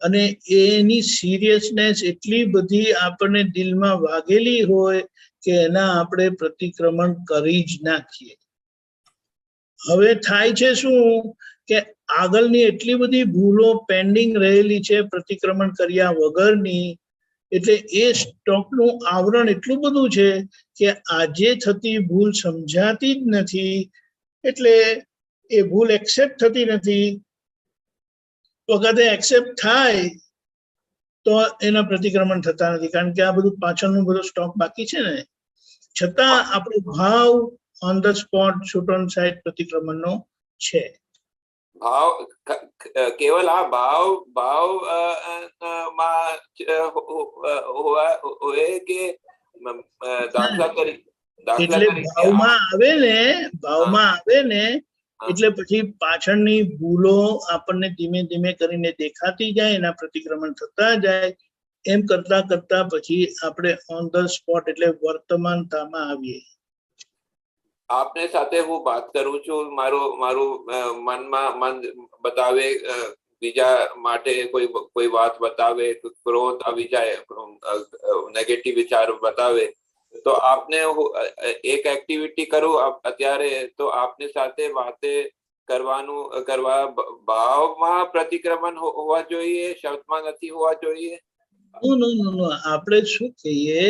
અને એની સિરિયસનેસ એટલી બધી આપણને દિલમાં વાગેલી હોય કે એના આપણે પ્રતિક્રમણ કરી જ નાખીએ. હવે થાય છે શું કે આગળની એટલી બધી ભૂલો પેન્ડિંગ રહેલી છે પ્રતિક્રમણ કર્યા વગરની, એટલે એ સ્ટોકનું આવરણ એટલું બધું છે કે આજે થતી ભૂલ સમજાતી જ નથી, એટલે એ ભૂલ એક્સેપ્ટ થતી નથી. વખતે એક્સેપ્ટ થાય તો એના પ્રતિક્રમણ થતા નથી, કારણ કે આ બધું પાછળનું બધું સ્ટોક બાકી છે ને. છતાં આપણો ભાવ on the spot shoot on site પ્રતિક્રમણનો છે. ભાવ કેવલ આ ભાવ માં હોય કે દાખલા કરી એટલે ભાવમાં આવે ને એટલે પછી પાછળની ભૂલો આપણને ધીમે ધીમે કરીને દેખાતી જાય, એના પ્રતિક્રમણ થતા જાય. એમ કરતા કરતા પછી આપણે ઓન ધ સ્પોટ એટલે વર્તમાનતામાં આવીએ. આપને સાથે હું વાત કરું છું, મારું મન બતાવે, બીજા માટે કોઈ વાત બતાવે, ક્રોધ આવી જાય, નેગેટિવ વિચાર બતાવે, તો આપને એક એક્ટિવિટી કરું અત્યારે તો આપની સાથે વાતે કરવા ભાવમાં પ્રતિક્રમણ હોવા જોઈએ, શબ્દમાં નથી હોવા જોઈએ. નો આપણે શું કહીએ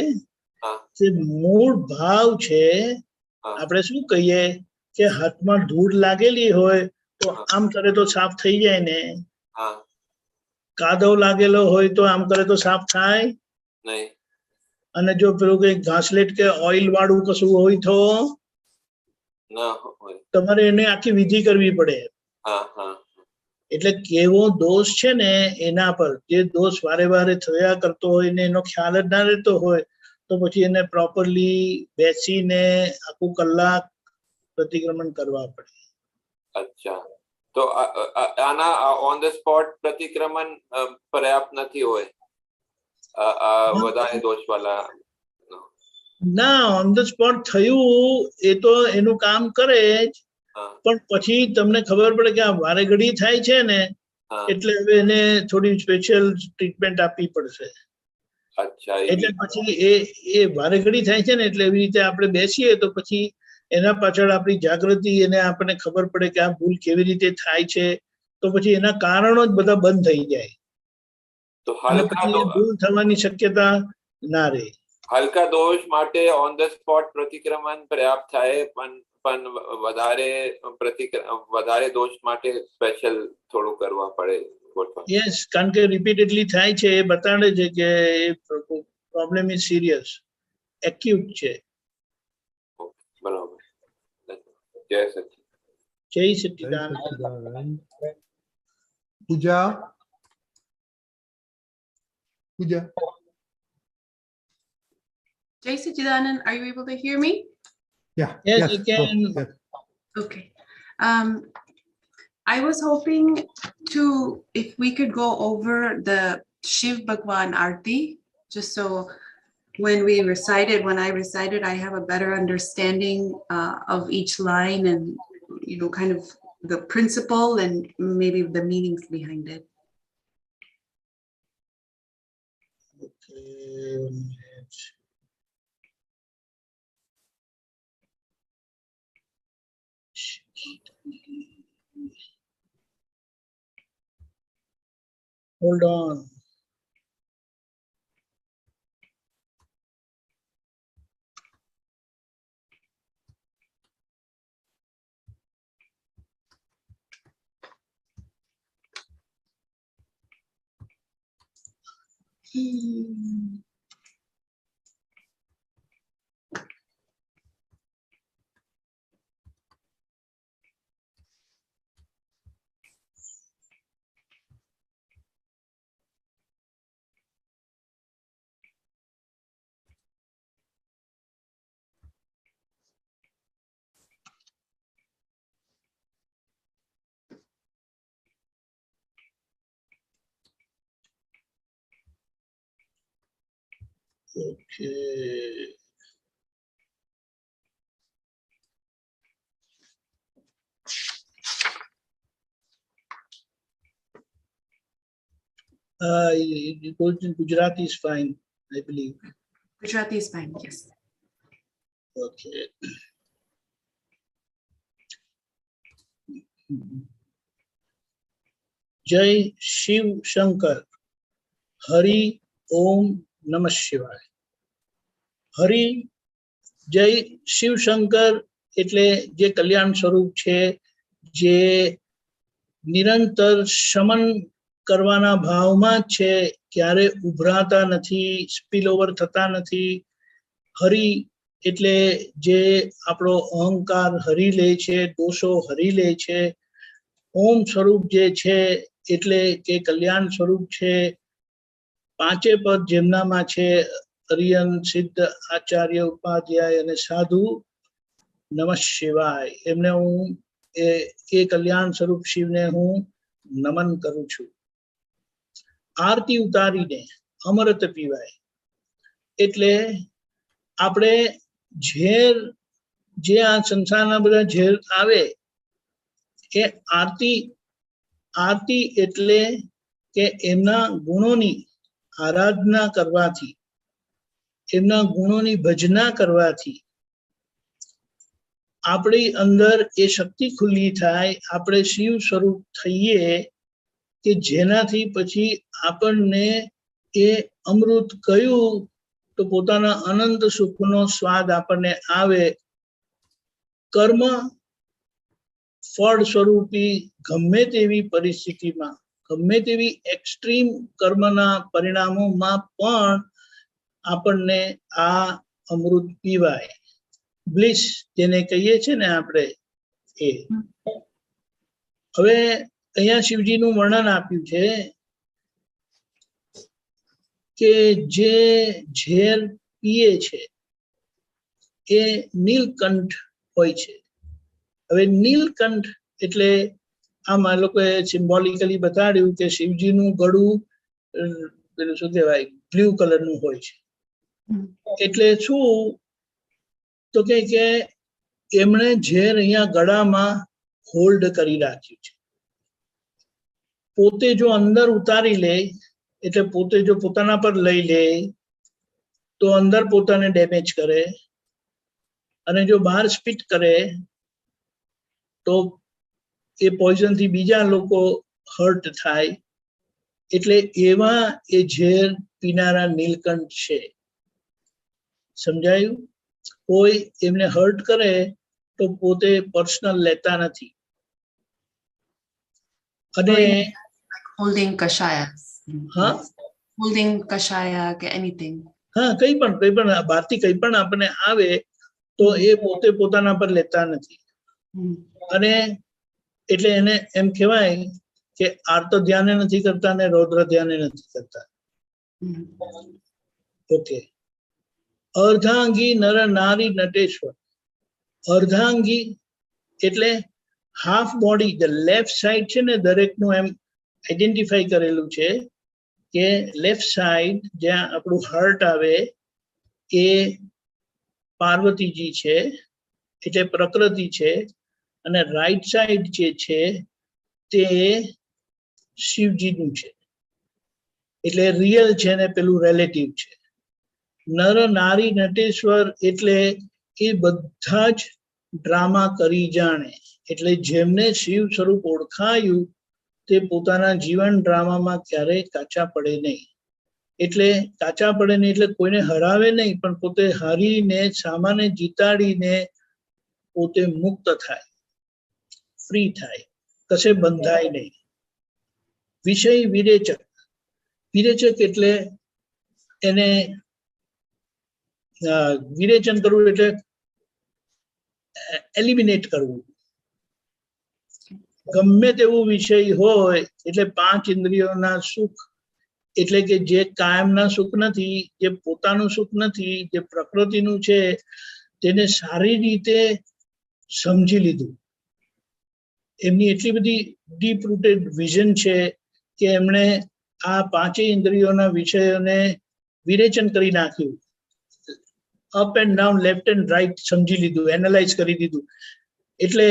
કે મૂળ ભાવ છે. આપણે શું કહીએ કે હાથમાં ધૂળ લાગેલી હોય તો આમ કરે તો સાફ થઈ જાય ને, કાદવ લાગેલો હોય તો આમ કરે તો સાફ થાય નહીં, અને જો પેલું કઈ ઘાસલેટ કે ઓઇલ વાળું કશું હોય તો ના હોય, તમારે એને આખી વિધિ કરવી પડે. એટલે કેવો દોષ છે ને એના પર, જે દોષ વારે વારે થયા કરતો હોય ને એનો ખ્યાલ જ ના રહેતો હોય તો પછી એને પ્રોપરલી બેસીને આખું કલાક પ્રતિક્રમણ કરવા પડે. અચ્છા, તો આના ઓન ધ સ્પોટ પ્રતિક્રમણ પર્યાપ્ત નથી હોય, વધારે દોષ વાળા? ના, ઓન ધ સ્પોટ થયું એ તો એનું કામ કરે જ, પણ પછી તમને ખબર પડે કે આ વારે ઘડી થાય છે ને, એટલે હવે એને થોડી સ્પેશિયલ ટ્રીટમેન્ટ આપવી પડશે. અચ્છા, એટલે પછી એ વારે ઘડી થાય છે ને, એટલે એવી રીતે આપણે બેસીએ તો પછી એના પાછળ આપણી જાગૃતિ, એને આપણને ખબર પડે કે આ ભૂલ કેવી રીતે થાય છે, તો પછી એના કારણો જ બધા બંધ થઈ જાય. તો અને પછી એ ભૂલ થવાની શક્યતા ના રહે. હલકા દોષ માટે ઓન ધ સ્પોટ પ્રતિક્રમણ પર્યાપ્ત થાય, પણ વધારે દોષ માટે સ્પેશિયલ થોડું કરવા પડે. યસ, કારણ કે રિપીટેડલી થાય છે એ બતાડે છે કે પ્રોબ્લેમ ઇઝ સિરિયસ, એક્યુટ છે. બરાબર. જય સચિદાનંદ. જય સચિદાનંદ. પૂજા, પૂજા. Jai Sachidanand, are you able to hear me? Yeah. Yes, you can. Yes. Okay. I was hoping to, if we could go over the Shiv Bhagwan Aarti, just so when I recited, I have a better understanding of each line and, kind of the principle and maybe the meanings behind it. Okay. Hold on. Okay. It goes in Gujarati is fine, I believe. Gujarati is fine, yes. Okay. Jai Shiv Shankar. Hari Om Namah Shivaya. Hari Jai Shiv Shankar એટલે જે કલ્યાણ સ્વરૂપ છે, જે નિરંતર શમન કરવાના ભાવમાં જ છે, ક્યારે ઉભરાતા નથી, સ્પિલ ઓવર થતા નથી. હરિ એટલે જે આપણો અહંકાર હરી લે છે, દોષો હરી લે છે. ઓમ સ્વરૂપ જે છે એટલે કે કલ્યાણ સ્વરૂપ છે. પાંચે પદ જેમનામાં છે, અરિયન, સિદ્ધ, આચાર્ય, ઉપાધ્યાય અને સાધુ, નમઃ શિવાય, એમને હું એ કલ્યાણ સ્વરૂપ શિવને હું નમન કરું છું. આરતી ઉતારીને અમૃત પીવાય, એટલે આપણે ઝેર, જે આ સંસારના બધા ઝેર આવે એ આરતી એટલે કે એમના ગુણોની આરાધના કરવાથી એમના ગુણોની ભજના કરવાથી આપણી અંદર એ શક્તિ ખુલ્લી થાય, આપણે શિવ સ્વરૂપ થઈએ કે જેનાથી પછી આપણને એ અમૃત કયું તો પોતાના અનંત સુખનો સ્વાદ આપણને આવે. કર્મ ફળ સ્વરૂપી ગમે તેવી પરિસ્થિતિમાં, ગમે તેવી એક્સ્ટ્રીમ કર્મના પરિણામોમાં પણ આપણને આ અમૃત પીવાય. બ્લિસ જેને કહીએ છીએ ને આપણે એ. હવે અહીંયા શિવજીનું વર્ણન આપ્યું છે કે જે ઝેર પીએ છે એ નીલકંઠ હોય છે. હવે નીલકંઠ એટલે આમાં લોકોએ સિમ્બોલિકલી બતાડ્યું કે શિવજીનું ગળું પેલું શું કહેવાય બ્લુ કલરનું હોય છે. એટલે શું તો કે એમણે ઝેર અહીંયા ગળામાં હોલ્ડ કરી રાખ્યું છે. પોતે જો અંદર ઉતારી લે એટલે પોતે જો પોતાના પર લઈ લે તો અંદર પોતાને ડેમેજ કરે, અને જો બહાર સ્પીટ કરે તો એ પોઈઝન થી બીજા લોકો હર્ટ થાય. એટલે એવા એ ઝેર પીનારા નીલકંઠ છે. સમજાયું? કોઈ એમને હર્ટ કરે તો પોતે પર્સનલ લેતા નથી. અને holding kashaya. હા, Holding kashaya કે anything. હા, કઈ પણ બહારથી કઈ પણ આપણને આવે તો એ પોતે પોતાના પર લેતા નથી. અને એટલે એને એમ કહેવાય કે આર્ત ધ્યાને નથી કરતા ને રૌદ્ર ધ્યાને નથી કરતા. ઓકે. અર્ધાંગી નર નારી નટેશ્વર. અર્ધાંગી એટલે half body, the left side છે ને દરેકનું એમ આઈડેન્ટિફાઈ કરેલું છે કે લેફ્ટ સાઈડ જ્યાં આપણું હાર્ટ આવે એ પાર્વતીજી છે, એટલે પ્રકૃતિ છે, અને રાઈટ સાઈડ જે છે તે શિવજીનું છે, એટલે રિયલ છે ને પેલું રિલેટિવ છે. નર નારી નટેશ્વર એટલે એ બધા જ ડ્રામા કરી જાણે. એટલે જેમને શિવ સ્વરૂપ ઓળખાયું તે પોતાના જીવન ડ્રામામાં ક્યારેય કાચા પડે નહીં. એટલે કાચા પડે નહીં એટલે કોઈને હરાવે નહીં, પણ પોતે હારીને સામાને જીતાડીને પોતે મુક્ત થાય, ફ્રી થાય, કશે બંધાય નહીં. વિષય વિરેચક. વિરેચક એટલે એને વિરેચન કરવું એટલે એલિમિનેટ કરવું. ગમે તેવું વિષય હોય એટલે પાંચ ઇન્દ્રિયોના સુખ, એટલે કે જે કાયમના સુખ નથી, જે પોતાનું સુખ નથી, જે પ્રકૃતિનું છે તેને સારી રીતે સમજી લીધું. એમની એટલી બધી ડીપ રૂટેડ વિઝન છે કે એમણે આ પાંચેય ઇન્દ્રિયોના વિષયોને વિરેચન કરી નાખ્યું. Up and down, left and right સમજી લીધું, એનાલાઇઝ કરી દીધું. એટલે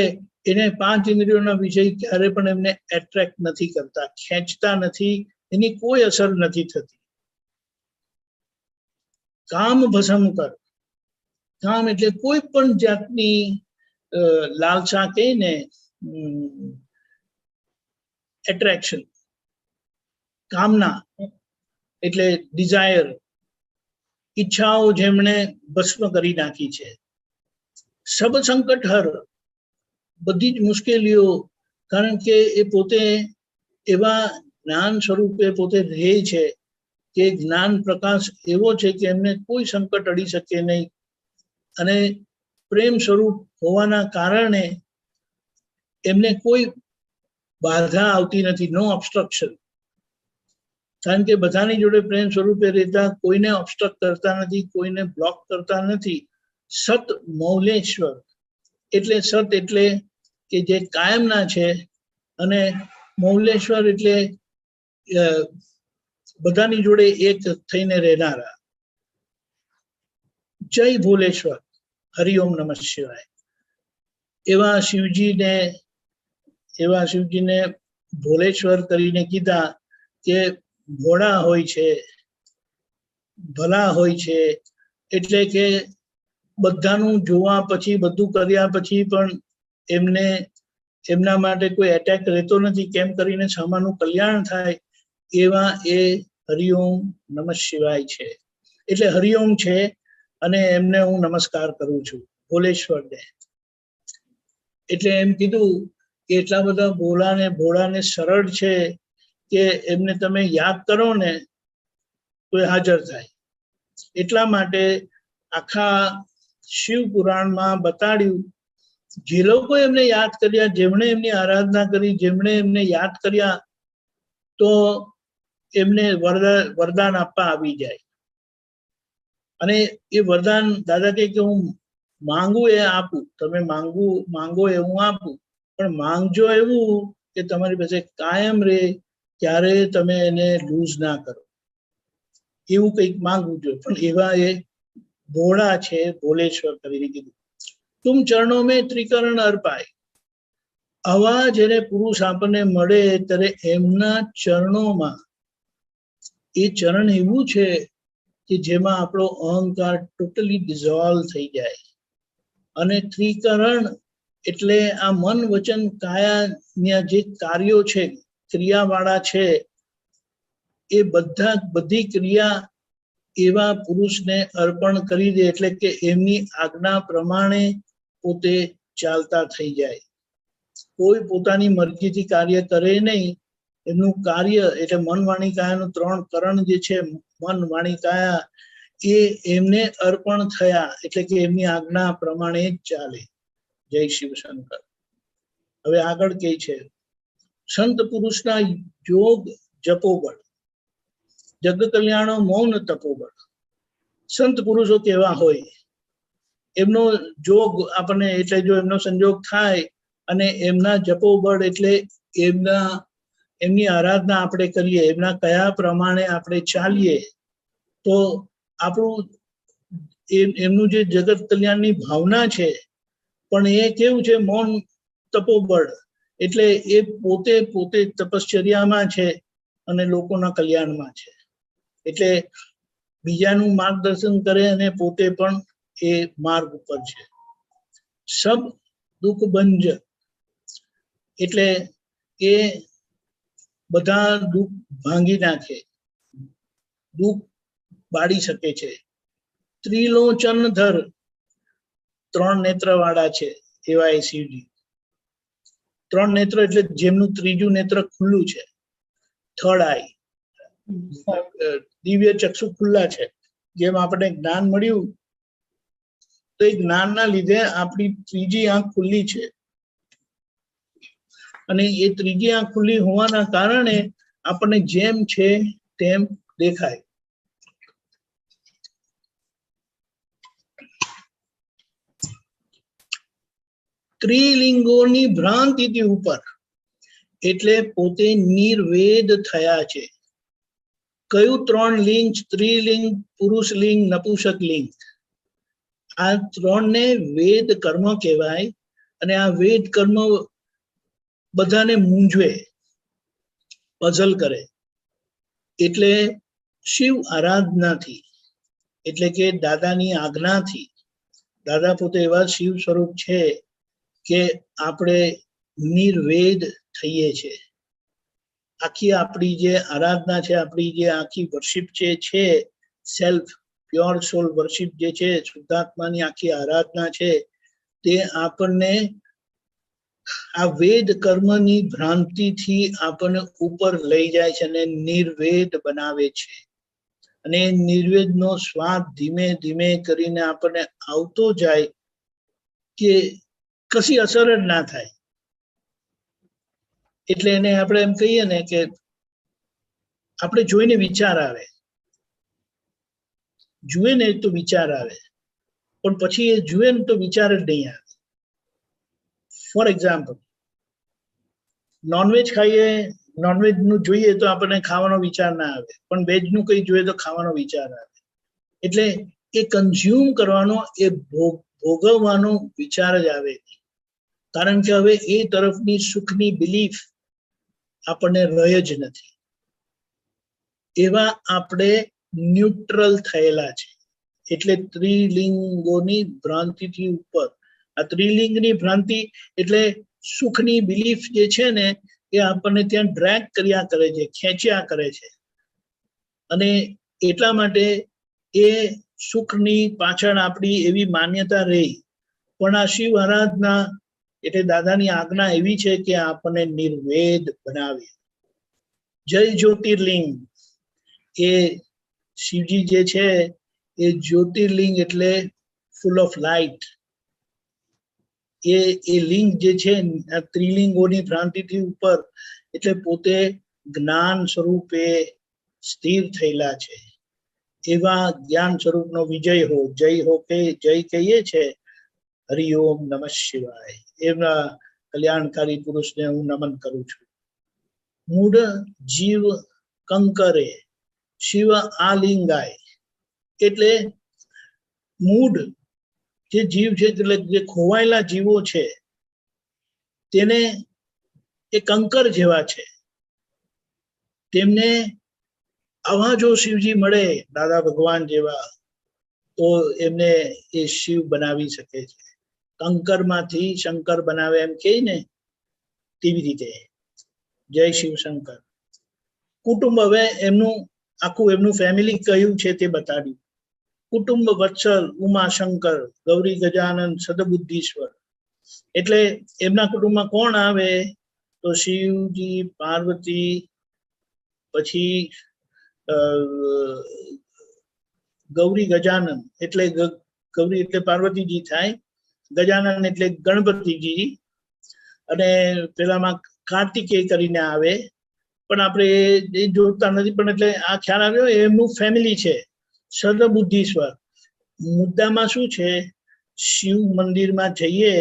એને પાંચ ઇન્દ્રિયોના વિષય ક્યારે પણ એમને એટ્રેક્ટ નથી કરતા, ખેંચતા નથી, એની કોઈ અસર નથી થતી. કામ ભસમ કર. કામ એટલે કોઈ પણ જાતની લાલસા કહીને એટ્રેક્શન, કામના એટલે ડિઝાયર, ઈચ્છાઓ જેમણે ભસ્મ કરી નાખી છે. સબ સંકટ હર, બધી જ મુશ્કેલીઓ, કારણ કે એ પોતે એવા જ્ઞાન સ્વરૂપે પોતે રહે છે કે જ્ઞાન પ્રકાશ એવો છે કે એમને કોઈ સંકટ અડી શકે નહીં. અને પ્રેમ સ્વરૂપ હોવાના કારણે એમને કોઈ બાધા આવતી નથી, નો ઓબ્સ્ટ્રક્શન. કારણ કે બધાની જોડે પ્રેમ સ્વરૂપે રહેતા, કોઈને ઓબ્સ્ટ્રક્ટ કરતા નથી, કોઈને બ્લોક કરતા નથી. સત મૌલેશ્વર એટલે સત એટલે કે જે કાયમના છે, અને મૌલેશ્વર એટલે બધાની જોડે એક થઈને રહેનારા. જય ભોલેશ્વર, હરિઓમ નમઃ શિવાય. એવા શિવજીને ભોલેશ્વર કરીને કીધા કે ભોળા હોય છે, ભલા હોય છે, એટલે કે બધાનું જોવા પછી બધું કર્યા પછી પણ એમને એમના માટે કોઈ એટેક રહેતો નથી, કેમ કરીને સમાનું કલ્યાણ થાય, એવા એ હરિઓમ નમઃ શિવાય છે. એટલે હરિઓમ છે અને એમને હું નમસ્કાર કરું છું, ભોલેશ્વરને. એટલે એમ કીધું કે એટલા બધા ભોળાને સરળ છે કે એમને તમે યાદ કરો ને તો એ હાજર થાય. એટલા માટે આખા શિવ પુરાણમાં બતાડ્યું, જે લોકો એમને યાદ કર્યા, જેમણે એમની આરાધના કરી, જેમણે એમને યાદ કર્યા, તો એમને વરદાન આપવા આવી જાય. અને એ વરદાન દાદા કે હું માંગુ એ આપું, તમે માંગો એ હું આપું, પણ માંગજો એવું કે તમારી પાસે કાયમ રહે, ત્યારે તમે એને લૂઝ ના કરો, એવું કંઈક માંગવું જોઈએ. પણ એવા એ ભોળા છે, ભોલેશ્વર કરીને કીધું. તુમ ચરણો મેં ત્રિકરણ અર્પાય. આવા જ્યારે પુરુષ આપણને મળે ત્યારે એમના ચરણોમાં, એ ચરણ એવું છે કે જેમાં આપણો અહંકાર ટોટલી ડિઝોલ્વ થઈ જાય. અને ત્રિકરણ એટલે આ મન વચન કાયાના જે કાર્યો છે, ક્રિયાવાળા છે, એ બધી ક્રિયા એવા પુરુષને અર્પણ કરી દે, એટલે કે એમની આજ્ઞા પ્રમાણે પોતે ચાલતા થઈ જાય. કોઈ પોતાની મરજીથી કાર્ય કરે નહીં. એમનું કાર્ય એટલે મન વાણી કાયાનું 3 કરણ જે છે, મન વાણી કાયા, એ એમને અર્પણ થયા, એટલે કે એમની આજ્ઞા પ્રમાણે જ ચાલે. જય શિવશંકર. હવે આગળ કે છે, સંત પુરુષના યોગ જપોબળ, જગ કલ્યાણો મૌન તપોબળ. સંત પુરુષો કેવા હોય, એમનો જોગ આપણને, એટલે જો એમનો સંજોગ થાય અને એમના જપોબળ એટલે એમની આરાધના આપણે કરીએ, એમના કયા પ્રમાણે આપણે ચાલીએ, તો આપણું એમનું જે જગત કલ્યાણની ભાવના છે, પણ એ કેવું છે, મૌન તપોબળ, એટલે એ પોતે તપશ્ચર્યામાં છે અને લોકોના કલ્યાણમાં છે. એટલે બીજાનું માર્ગદર્શન કરે અને પોતે પણ એ માર્ગ ઉપર છે. સબ દુઃખ બંજ, એટલે એ બધા દુઃખ ભાંગી નાખે, દુઃખ બાળી શકે છે. ત્રિલોચન ધર, 3 નેત્ર વાળા છે એવા એ શિવજી. 3 નેત્ર એટલે જેમનું ત્રીજું નેત્ર ખુલ્લું છે, થર્ડ આઈ, દિવ્ય ચક્ષુ ખુલ્લા છે. જેમ આપણે જ્ઞાન મળ્યું તો એ જ્ઞાનના લીધે આપણી ત્રીજી આંખ ખુલ્લી છે, અને એ ત્રીજી આંખ ખુલ્લી હોવાના કારણે આપણને જેમ છે તેમ દેખાય. ત્રિલિંગોની ભ્રાંતિથી ઉપર, એટલે પોતે નિર્વેદ થયા છે. કયું 3 લિંગ? સ્ત્રીલિંગ, પુરુષ લિંગ, નપુંસક લિંગ. આ 3 ને વેદ કર્મ કહેવાય. અને આ વેદ કર્મ બધાને મૂંઝવે, પઝલ કરે. એટલે શિવ આરાધનાથી, એટલે કે દાદાની આજ્ઞાથી, દાદા પોતે એવા શિવ સ્વરૂપ છે કે આપણે નિર્વેદ થઈએ છે. આખી આપણી જે આરાધના છે, આપણી જે આખી વર્શિપ છે, સેલ્ફ પ્યોર સોલ વર્શિપ જે છે, શુદ્ધાત્માની આખી આરાધના છે, તે આપણને આ વેદ કર્મની ભ્રાંતિથી આપણને ઉપર લઈ જાય છે અને નિર્વેદ બનાવે છે. અને નિર્વેદનો સ્વાદ ધીમે ધીમે કરીને આપણને આવતો જાય કે કશી અસર જ ના થાય. એટલે એને આપણે એમ કહીએ ને કે આપણે જોઈને વિચાર આવે, જુએ ને તો વિચાર આવે, પણ પછી એ જુએ ને તો વિચાર જ નહીં આવે. ફોર એક્ઝામ્પલ, નોનવેજ ખાઈએ, નોનવેજ નું જોઈએ તો આપણને ખાવાનો વિચાર ના આવે, પણ વેજ નું કઈ જોઈએ તો ખાવાનો વિચાર આવે. એટલે એ કન્ઝ્યુમ કરવાનો, એ ભોગવવાનો વિચાર જ આવે, કારણ કે હવે એ તરફની સુખની બિલીફ આપણને રહે જ નથી. એવા આપણે ન્યુટ્રલ થયેલા છે, એટલે ત્રિલિંગોની ભ્રાંતિથી ઉપર. આ ત્રિલિંગની ભ્રાંતિ એટલે સુખની બિલીફ જે છે ને એ આપણને ત્યાં ડ્રેગ કર્યા કરે છે, ખેંચ્યા કરે છે, અને એટલા માટે એ સુખની પાછળ આપણી એવી માન્યતા રહી. પણ આ શિવ આરાધના એટલે દાદાની આજ્ઞા એવી છે કે આપણને નિર્વેદ બનાવે. જય જ્યોતિર્લિંગ, એ શિવજી જે છે એ જ્યોતિર્લિંગ એટલે ફૂલ ઓફ લાઇટ. એ લિંગ જે છે આ ત્રિલિંગોની ભ્રાંતિથી ઉપર એટલે પોતે જ્ઞાન સ્વરૂપે સ્થિર થયેલા છે. એવા જ્ઞાન સ્વરૂપનો વિજય હો. જય હો કે જય કહીએ છે, હરિઓમ નમઃ શિવાય. એમના કલ્યાણકારી પુરુષને હું નમન કરું છું. મૂળ જીવ કંકરે શિવ આલિંગાય, એટલે મૂળ જે જીવ છે એટલે જે ખોવાયેલા જીવો છે તેને એ કંકર જેવા છે. તેમને આવા જો શિવજી મળે દાદા ભગવાન જેવા તો એમને એ શિવ બનાવી શકે છે. કંકરમાંથી શંકર બનાવે એમ કહે ને તેવી રીતે. જય શિવ શંકર. કુટુંબ, હવે એમનું આખું એમનું ફેમિલી કયું છે તે બતાવ્યું. કુટુંબ વત્સલ ઉમા શંકર ગૌરી ગજાનંદ સદબુદ્ધીશ્વર. એટલે એમના કુટુંબમાં કોણ આવે તો શિવજી, પાર્વતી, પછી ગૌરી ગજાનંદ એટલે ગૌરી એટલે પાર્વતીજી થાય, ગજાનન એટલે ગણપતિજી, અને પેલામાં કાર્તિકેય કરીને આવે, પણ આપણે એ જોતા નથી. પણ એટલે આ ખ્યાલ આવ્યો એમનું ફેમિલી છે. સદબુદ્ધીશ્વર. મુદ્દામાં શું છે, શિવ મંદિરમાં જઈએ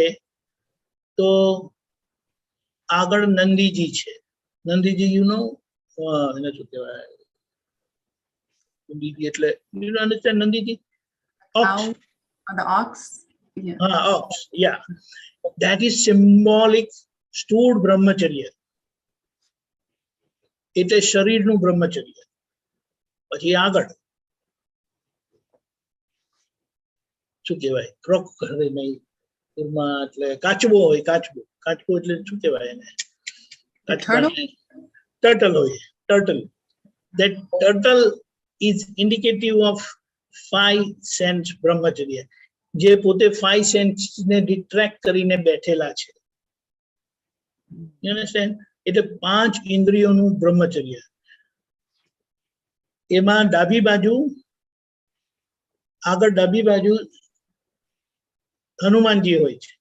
તો આગળ નંદીજી છે. નંદીજી યુ નો એને શું કહેવાય, નંદીજી એટલે you know understand Nandiji? Ox. The ox. હા, ox. Yeah, that is symbolic સ્થૂળ બ્રહ્મચર્ય, એટલે શરીરનું બ્રહ્મચર્ય. પછી આગળ શું કહેવાય, ક્રોક નહીં, એટલે કાચબો હોય. કાચબો, કાચબો એટલે શું કહેવાય એને? ટર્ટલ હોય. Turtle. That turtle is indicative of 5 sense બ્રહ્મચર્ય, જે પોતે 5 sense ને ડિટ્રેક્ટ કરીને બેઠેલા છે. You understand? એટલે 5 ઇન્દ્રિયોનું બ્રહ્મચર્ય. એમાં ડાબી બાજુ, આગળ ડાબી બાજુ હનુમાનજી હોય છે,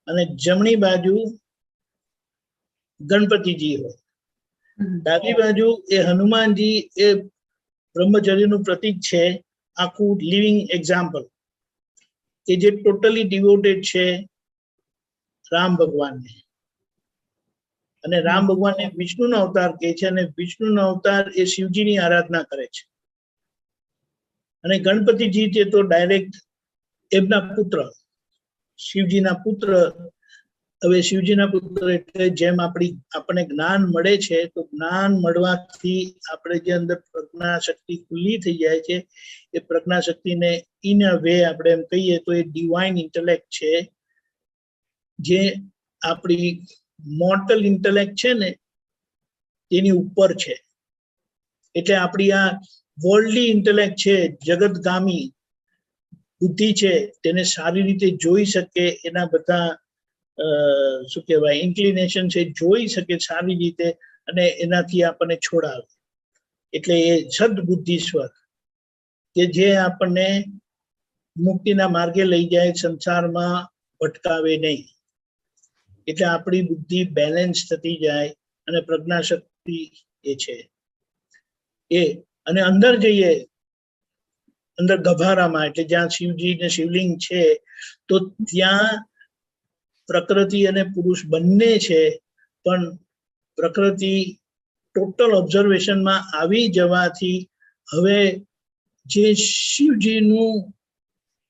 અને જમણી બાજુ ગણપતિજી હોય. ડાબી બાજુ એ હનુમાનજી એ બ્રહ્મચર્યનું પ્રતીક છે, આખું લિવિંગ એક્ઝામ્પલ, કે જે ટોટલી ડિવોટેડ છે રામ ભગવાનને. અને રામ ભગવાનને વિષ્ણુનો અવતાર કહે છે, અને વિષ્ણુનો અવતાર એ શિવજીની આરાધના કરે છે. અને ગણપતિજી છે તો ડાયરેક્ટ એમના પુત્ર, શિવજીના પુત્ર. હવે શિવજીના પુત્ર એટલે જેમ આપણને જ્ઞાન મળે છે તો જ્ઞાન મળવાથી આપણે જે અંદર પ્રજ્ઞા શક્તિ ખુલ્લી થઈ જાય છે, એ પ્રજ્ઞા શક્તિને ઇન અ વે આપણે એમ કહીએ તો એ ડિવાઇન ઇન્ટેલેક્ટ છે, જે આપણી મોર્ટલ ઇન્ટેલેક્ટ છે ને તેની ઉપર છે. એટલે આપણી આ વર્લ્ડલી ઇન્ટેલેક્ટ છે, જગતગામી બુદ્ધિ છે, તેને સારી રીતે જોઈ શકે, એના બધા શું કહેવાય ઇન્ક્લિનેશન છે જોઈ શકે સારી રીતે, અને એનાથી આપણને છોડાવે. એટલે એ સદબુદ્ધીશ્વર કે જે આપણને મુક્તિના માર્ગે લઈ જાય, સંસારમાં ભટકાવે નહીં. એટલે આપણી બુદ્ધિ બેલેન્સ થતી જાય, અને પ્રજ્ઞા શક્તિ એ છે એ. અને અંદર જઈએ, અંદર ગભારામાં, એટલે જ્યાં શિવજી ને શિવલિંગ છે, તો ત્યાં પ્રકૃતિ અને પુરુષ બંને છે. પણ પ્રકૃતિ ટોટલ ઓબ્ઝર્વેશનમાં આવી જવાથી હવે જે શિવજીનું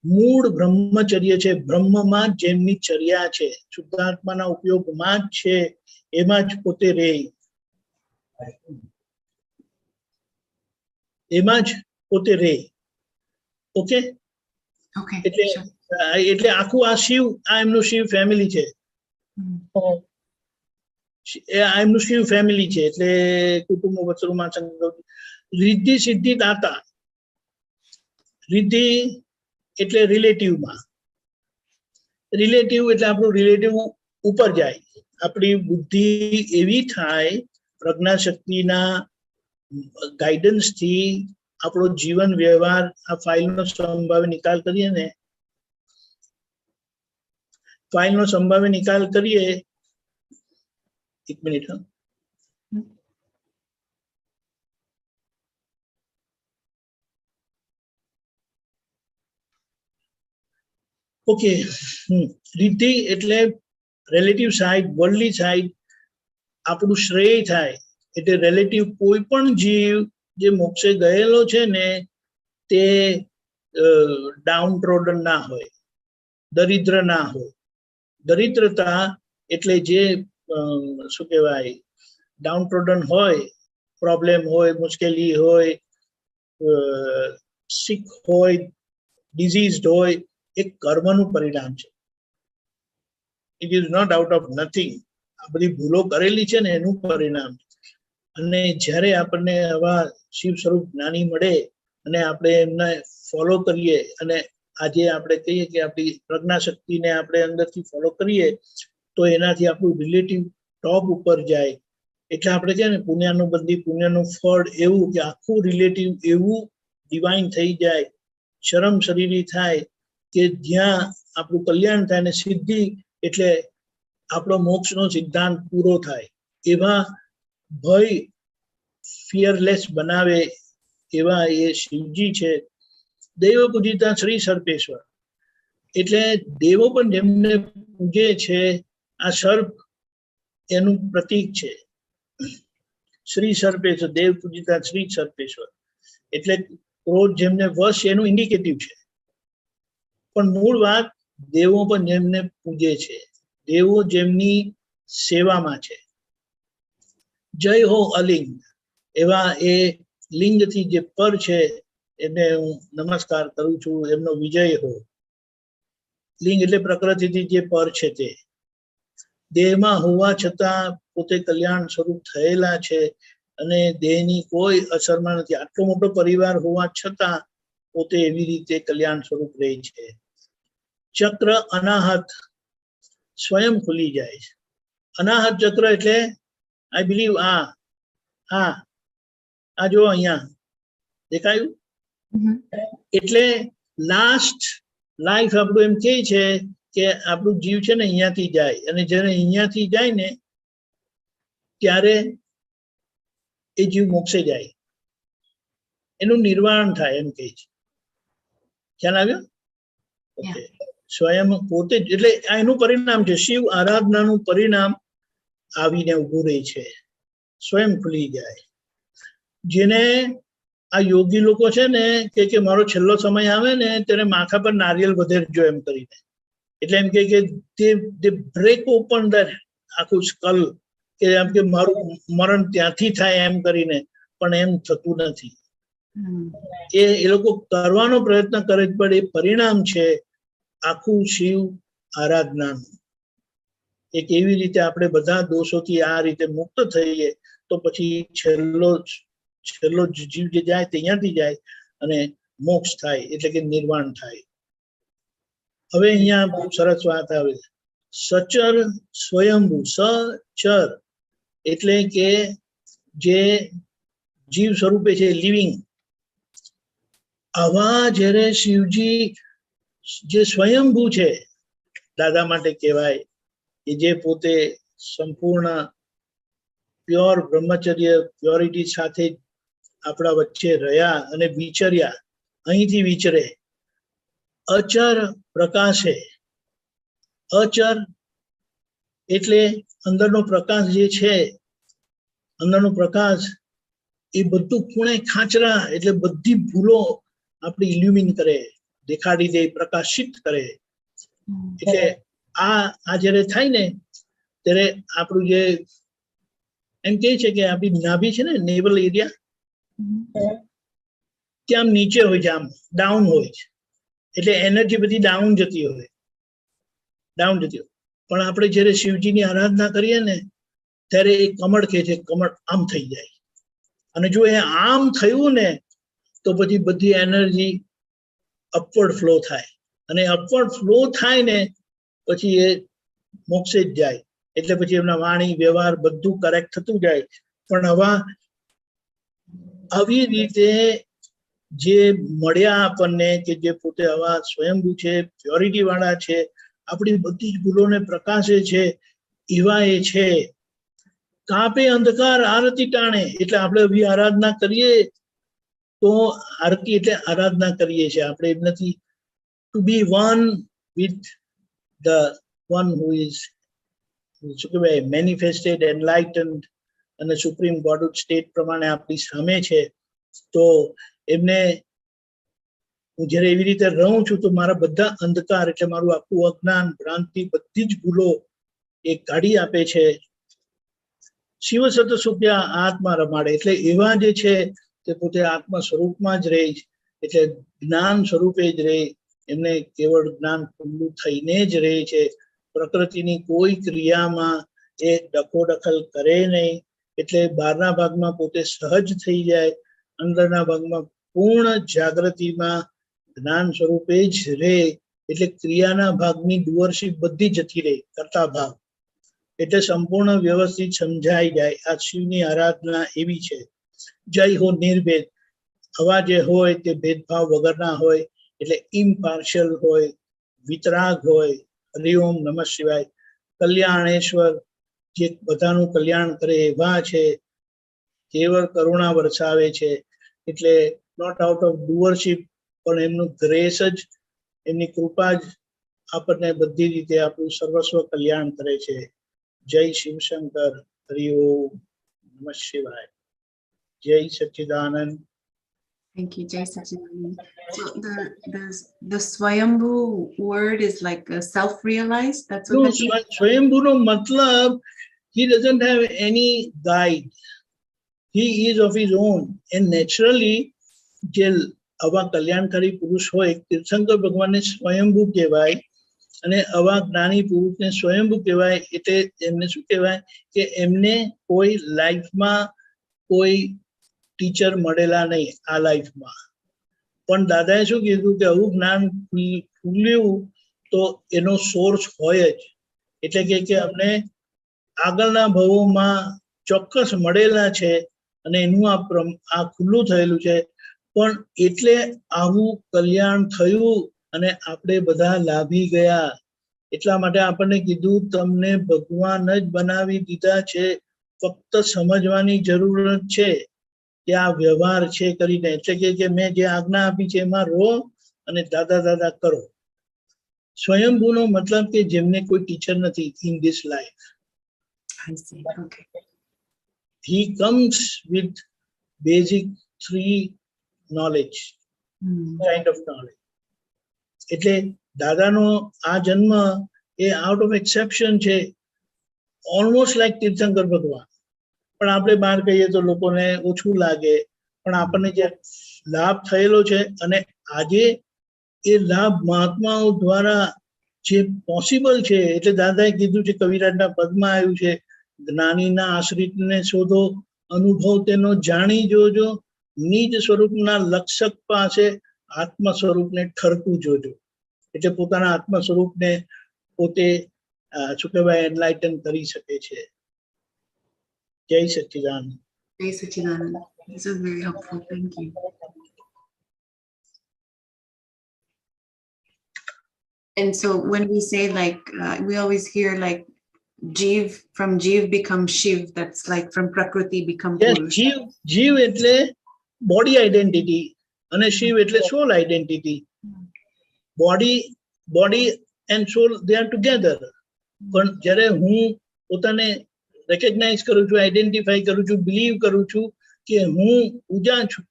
મૂળ બ્રહ્મચર્ય છે, બ્રહ્મમાં જેમની ચર્યા છે, શુદ્ધાત્માના ઉપયોગમાં જ છે, એમાં જ પોતે રહે, એમાં જ પોતે રહે. Okay, Okay. એટલે sure. એટલે આખું આ શિવ, આ એમનું શિવ ફેમિલી છે. આ એમનું શિવ ફેમિલી છે, એટલે કુટુંબ વત્સરુમાં રિદ્ધિ સિદ્ધિ દાતા. રિદ્ધિ એટલે રિલેટિવમાં, રિલેટિવ એટલે આપણું રિલેટિવ ઉપર જાય, આપણી બુદ્ધિ એવી થાય, પ્રજ્ઞા શક્તિના ગાઈડન્સ થી આપણો જીવન વ્યવહાર આ ફાઇલનો સંભાવ્ય નિકાલ કરીએ ને, ફાઇલનો સંભાવ્ય નિકાલ કરીએ. એક મિનિટ. ઓકે, રિદ્ધિ એટલે રિલેટિવ સાઈડ, વર્લ્ડલી સાઈડ આપણું શ્રેય થાય. એટલે રિલેટિવ કોઈ પણ જીવ જે મોક્ષે ગયેલો છે ને તે ડાઉન ટ્રોડન ના હોય, દરિદ્ર ના હોય. દરિદ્રતા એટલે જે શું કહેવાય, ડાઉન ટ્રોડન હોય, પ્રોબ્લેમ હોય, મુશ્કેલી હોય, સિક હોય, ડિઝીઝડ હોય, એ કર્મનું પરિણામ છે. It is not out of nothing. આ બધી ભૂલો કરેલી છે ને એનું પરિણામ. અને જ્યારે આપણને આવા શિવ સ્વરૂપ જ્ઞાની મળે અને આપણે એમને ફોલો કરીએ, અને આજે આપણે કહીએ કે આપણી પ્રજ્ઞા શક્તિને આપણે અંદરથી ફોલો કરીએ તો એનાથી આપણું રિલેટિવ ટોપ ઉપર જાય. એટલે આપણે કહે ને પુણ્યનું બંધી પુણ્યનું ફળ, એવું કે આખું રિલેટિવ એવું ડિવાઇન થઈ જાય, શરમ શરીરી થાય કે જ્યાં આપણું કલ્યાણ થાય. અને સિદ્ધિ એટલે આપણો મોક્ષનો સિદ્ધાંત પૂરો થાય. એવા ભય ફિયરલેસ બનાવે એવા એ શિવજી છે. દેવ પૂજિતા શ્રી સર્પેશ્વર એટલે દેવો પણ જેમને પૂજે છે, આ સર્પ એનું પ્રતીક છે. શ્રી સર્પેશ્વર, દેવ પૂજિતા શ્રી સર્પેશ્વર એટલે ક્રોધ જેમને વશ એનું ઇન્ડિકેટિવ છે. પણ મૂળ વાત દેવો પણ જેમને પૂજે છે, દેવો જેમની સેવામાં છે. જય હો અલિંગ, એવા એ લિંગથી જે પર છે એને હું નમસ્કાર કરું છું. એમનો વિજય હો. લિંગ એટલે પ્રકૃતિથી જે પર છે તે દેહમાં હોવા છતાં પોતે કલ્યાણ સ્વરૂપ થયેલા છે અને દેહની કોઈ અસરમાં નથી. આટલો મોટો પરિવાર હોવા છતાં પોતે એવી રીતે કલ્યાણ સ્વરૂપ રહે છે. ચક્ર અનાહત સ્વયં ખુલી જાય છે. અનાહત ચક્ર એટલે આઈ બિલીવ આ જો અહીંયા દેખાયું, એટલે લાસ્ટ લાઈફ આપણું એમ કહે છે કે આપણું જીવ છે ને અહીંયાથી જાય, અને જ્યારે અહીંયાથી જાય ને ત્યારે એ જીવ મોક્ષે જાય, એનું નિર્વાણ થાય એમ કહે છે. ખ્યાલ આવ્યો? ઓકે. સ્વયં પોતે જ, એટલે આ એનું પરિણામ છે. શિવ આરાધનાનું પરિણામ આવીને ઉભું રહે છે, સ્વયં ખુલી જાય. જેને આ યોગી લોકો છે ને કે મારો છેલ્લો સમય આવે ને ત્યારે માથા પર નારિયેલ વધેરજો એમ કરીને, એટલે એમ કે તે બ્રેક ઓપન ધ આખું સ્કલ, કે એમ કે મારું મરણ ત્યાંથી થાય એમ કરીને, પણ એમ થતું નથી. એ લોકો કરવાનો પ્રયત્ન કરે, પણ એ પરિણામ છે આખું શિવ આરાધનાનું. એક એવી રીતે આપણે બધા દોષોથી આ રીતે મુક્ત થઈએ તો પછી છેલ્લો જીવ જે જાય ત્યાંથી જાય અને મોક્ષ થાય, એટલે કે નિર્વાણ થાય. હવે અહીંયા બહુ સરસ વાત આવે. સચર સ્વયંભૂ, સચર એટલે કે જે જીવ સ્વરૂપે છે, લિવિંગ. આવા જ્યારે શિવજી જે સ્વયંભૂ છે, દાદા માટે કહેવાય કે જે પોતે સંપૂર્ણ પ્યોર બ્રહ્મચર્ય, પ્યોરિટી સાથે આપણા વચ્ચે રહ્યા અને વિચર્યા, અહીંથી વિચરે. અચર પ્રકાશે, અચર એટલે અંદરનો પ્રકાશ જે છે, અંદરનો પ્રકાશ એ બધું ખૂણે ખાંચરા, એટલે બધી ભૂલો આપણે ઇલ્યુમિન કરે, દેખાડી દે, પ્રકાશિત કરે. એટલે આ જ્યારે થાય ને ત્યારે આપણું જે એમ કહે છે કે આપણી નાભી છે ને, નેવલ એરિયા, કે આમ નીચે હોય છે, આમ ડાઉન હોય છે, એટલે એનર્જી બધી ડાઉન જતી હોય. પણ આપણે જ્યારે શિવજીની આરાધના કરીએ ને ત્યારે એ કમળ કહે છે, કમળ આમ થઈ જાય. અને જો એ આમ થયું ને તો પછી બધી એનર્જી અપવર્ડ ફ્લો થાય, અને અપવર્ડ ફ્લો થાય ને પછી એ મોક્ષે જ જાય. એટલે પછી એમના વાણી વ્યવહાર બધું કરેક્ટ થતું જાય. પણ આવી રીતે જે મળ્યા આપણને, કે જે પોતે આવા સ્વયંભૂ છે, પ્યોરિટી વાળા છે, આપણી બધી જ ભૂલોને પ્રકાશે છે, એવા એ છે. કાપે અંધકાર આરતી ટાણે. એટલે આપણે આવી આરાધના કરીએ તો આરતી એટલે આરાધના કરીએ છીએ આપણે, એમ નથી. To be one with the one who is શું કહેવાય મેનિફેસ્ટેડ, એનલાઇટન્ડ અને સુપ્રીમ ગોડહુડ સ્ટેટ પ્રમાણે આપણી સામે છે. તો એમને હું જ્યારે એવી રીતે રહું છું તો મારા બધા અંધકાર એટલે મારું આખું અજ્ઞાન, ભ્રાંતિ, બધી જ ભૂલો એ કાઢી આપે છે. શિવ સત સુખ્યા આત્મા રમાડે. એટલે એવા જે છે તે પોતે આત્મા સ્વરૂપમાં જ રહે, એટલે જ્ઞાન સ્વરૂપે જ રહે. એમને કેવળ જ્ઞાન ખુલ્લું થઈને જ રહે છે. પ્રકૃતિની કોઈ ક્રિયામાં એ દખોદખલ કરે નહીં. એટલે બહારના ભાગમાં પોતે સહજ થઈ જાય, અંદરના ભાગમાં પૂર્ણ જાગૃતિમાં જ્ઞાન સ્વરૂપે જ રહે. એટલે ક્રિયાના ભાગની ડુઅરશીપ બધી જતી રહે, કરતા ભાવ. એટલે સંપૂર્ણ વ્યવસ્થિત સમજાઈ જાય. આ શિવની આરાધના એવી છે. જય હો નિર્ભેદ. આવા જે હોય તે ભેદભાવ વગરના હોય, એટલે ઇમ્પાર્શિયલ હોય, વિતરાગ હોય. હરિઓમ નમઃ શિવાય. કલ્યાણેશ્વર, જે બધાનું કલ્યાણ કરે એવા છે. કેવળ કરુણા વરસાવે છે. એટલે નોટ આઉટ ઓફ ડુઅરશીપ, પણ એમનું ગ્રેસ જ, એમની કૃપા જ આપણને બધી રીતે આપણું સર્વસ્વ કલ્યાણ કરે છે. જય શિવશંકર. હરિઓમ નમઃ શિવાય. જય સચ્ચિદાનંદ. Thank you, Jai Sachidanand. So the Swayambhu word is like self-realized. That's what that means. Swayambhuનો મતલબ he doesn't have any guide. He is of his own, and naturally જે આવા કલ્યાણકારી પુરુષ હોય, તીર્થંકર ભગવાનને સ્વયંભૂ કહેવાય, અને આવા જ્ઞાની પુરુષને સ્વયંભૂ કહેવાય. એટલે એમને શું કહેવાય કે એમને કોઈ લાઈફમાં કોઈ ટીચર મળેલા નહીં આ લાઈફમાં. પણ દાદાએ શું કીધું કે આવું જ્ઞાન ખુલ્યું તો એનો સોર્સ હોય જ. એટલે કે અમને આગળના ભવોમાં ચોક્કસ મળેલા છે, અને એનું આ ખુલ્લું થયેલું છે. પણ એટલે આવું કલ્યાણ થયું અને આપણે બધા લાભી ગયા. એટલા માટે આપણને કીધું તમને ભગવાન જ બનાવી દીધા છે, ફક્ત સમજવાની જરૂરત છે કે આ વ્યવહાર છે કરીને. એટલે કે મેં જે આજ્ઞા આપી છે એમાં રહો અને દાદા દાદા કરો. સ્વયંભૂનો મતલબ કે જેમને કોઈ ટીચર નથી in this life. I see. Okay. He comes with basic 3 knowledge, kind of knowledge. એટલે દાદાનો આ જન્મ એ આઉટ ઓફ એક્સેપ્શન છે, ઓલમોસ્ટ લાઈક તીર્થંકર ભગવાન. પણ આપણે બહાર કહીએ તો લોકોને ઓછું લાગે, પણ આપણને જે લાભ થયેલો છે, અને આજે એ લાભ મહાત્માઓ દ્વારા જે પોસિબલ છે. એટલે દાદાએ કીધું છે, કવિરાજના પદમાં આવ્યું છે, જ્ઞાનીના આશ્રિતને શોધો, અનુભવ તેનો જાણી જોજો, નિજ સ્વરૂપના લક્ષક પાસે આત્મ સ્વરૂપને ઠરતું જોજો. એટલે પોતાના આત્મ સ્વરૂપને પોતે શું કહેવાય એનલાઇટન કરી શકે છે. જય સચ્ચિદાનંદ. Jai Sachidanand. This is very helpful. Thank you. And so when we say like, we always hear like Jeev, from Jeev become Shiv, that's like from Prakriti become Yes, Purush. જીવ એટલે બોડી આઈડેન્ટિટી, અને શિવ એટલે soul identity. Body and soul they are together. પણ જ્યારે હું પોતાને રેકગ્નાઇઝ કરું છું, આઈડેન્ટિફાઈ કરું છું, બિલીવ કરું છું કે હું પૂજા છું,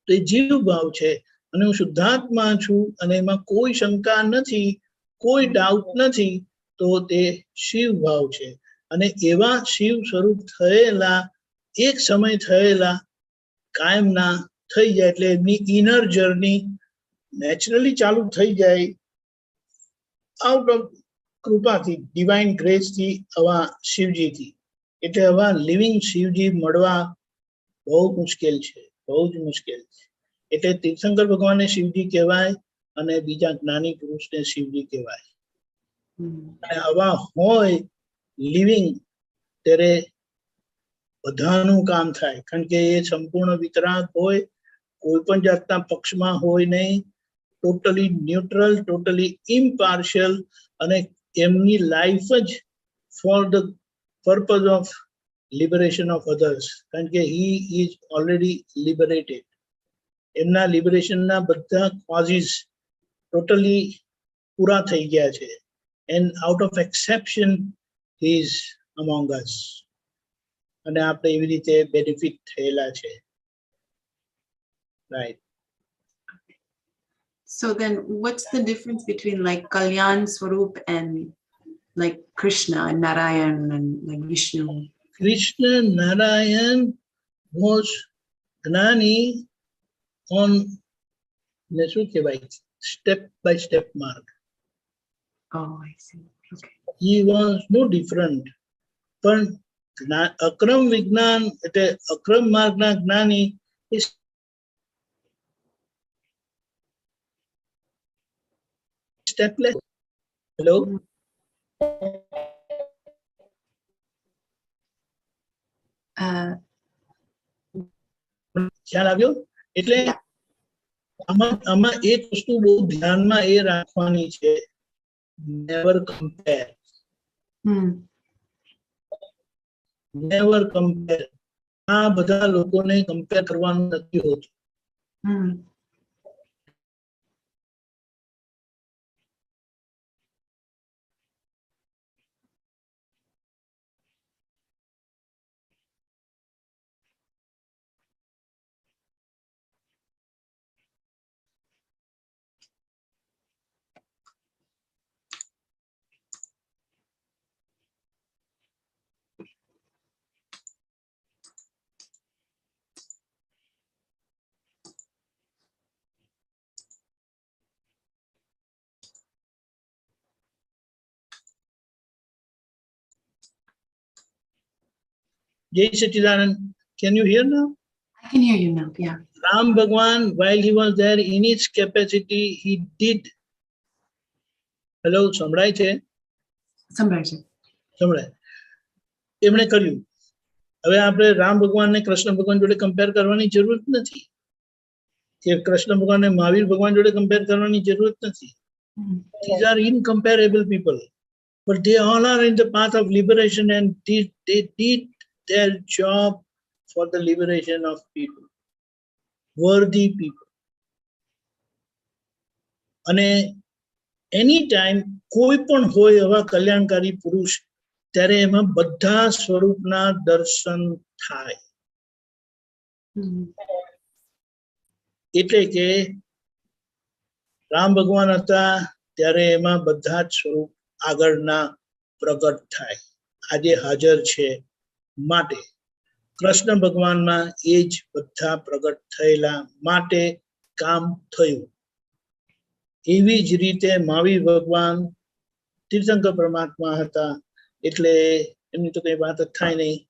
તો એ જીવ ભાવ છે. અને હું શુદ્ધાત્મા છું, અને એમાં કોઈ શંકા નથી, કોઈ ડાઉટ નથી, તો તે શિવ ભાવ છે. અને એવા શિવ સ્વરૂપ થયેલા, એક સમય થયેલા, કાયમના થઈ જાય એટલે એમની ઇનર જર્ની નેચરલી ચાલુ થઈ જાય આઉટ ઓફ કૃપાથી ડિવાઇન ગ્રેસથી આવા શિવજીથી. એટલે આવા લિવિંગ શિવજી મળવા બહુ મુશ્કેલ છે, બહુ જ મુશ્કેલ છે. એટલે તીર્થંકર ભગવાનને શિવજી કહેવાય અને બીજા જ્ઞાની પુરુષને શિવજી કહેવાય. અને આવા હોય લિવિંગ ત્યારે બધાનું કામ થાય, કારણ કે એ સંપૂર્ણ વિતરાગ હોય, કોઈ પણ જાતના પક્ષમાં હોય નહીં, ટોટલી ન્યુટ્રલ, ટોટલી ઇમ્પાર્શિયલ, અને એમની લાઈફ જ for the purpose of liberation of others, કારણ કે હી ઇઝ ઓલરેડી લિબરેટેડ. એમના લિબરેશનના બધા કોઝિસ ટોટલી પૂરા થઈ ગયા છે. And out of exception he is among us. અને આપણે એવી રીતે બેનિફિટ થયેલા છે. Right. So then what's the difference between like Kalyan Swarup and like Krishna and Narayan and like Vishnu? Krishna Narayan was Gnani on step by step mark. Oh, I see. Okay. He was no different. પણ અક્રમ વિજ્ઞાન એટલે અક્રમ માર્ગના જ્ઞાની એ સ્ટેપલેસ. હેલો, ખ્યાલ આવ્યો? એટલે આમાં એક વસ્તુ બહુ ધ્યાનમાં એ રાખવાની છે, નેવર કમ્પેર. Never compare. આ બધા લોકોને કમ્પેર કરવાનું નથી હોતું. Jai Sachidanand, can you hear now? I can hear you now, yeah. Ram Bhagwan, while he was there in his capacity, he did. Hello, સંભળાય છે? સંભળાય છે. સંભળાય. એમણે કર્યું. હવે આપણે રામ ભગવાનને કૃષ્ણ ભગવાન જોડે કમ્પેર કરવાની જરૂર નથી, કે કૃષ્ણ ભગવાનને મહાવીર ભગવાન જોડે કમ્પેર કરવાની જરૂર નથી. These are incomparable people, but they all are in the path of liberation, and they did their job for the liberation of people, worthy people. અને એની ટાઈમ કોઈ પણ હોય એવા કલ્યાણકારી પુરુષ, ત્યારે એમાં બધા સ્વરૂપના દર્શન થાય. એટલે કે રામ ભગવાન હતા ત્યારે એમાં બધા જ સ્વરૂપ આગળના પ્રગટ થાય, આજે હાજર છે. માટે કૃષ્ણ ભગવાનમાં એ જ બધા પ્રગટ થયેલા માટે કામ થયું. એવી જ રીતે મહાવીર ભગવાન તીર્થંકર પરમાત્મા હતા, એટલે એમની તો કઈ વાત જ થાય નહીં.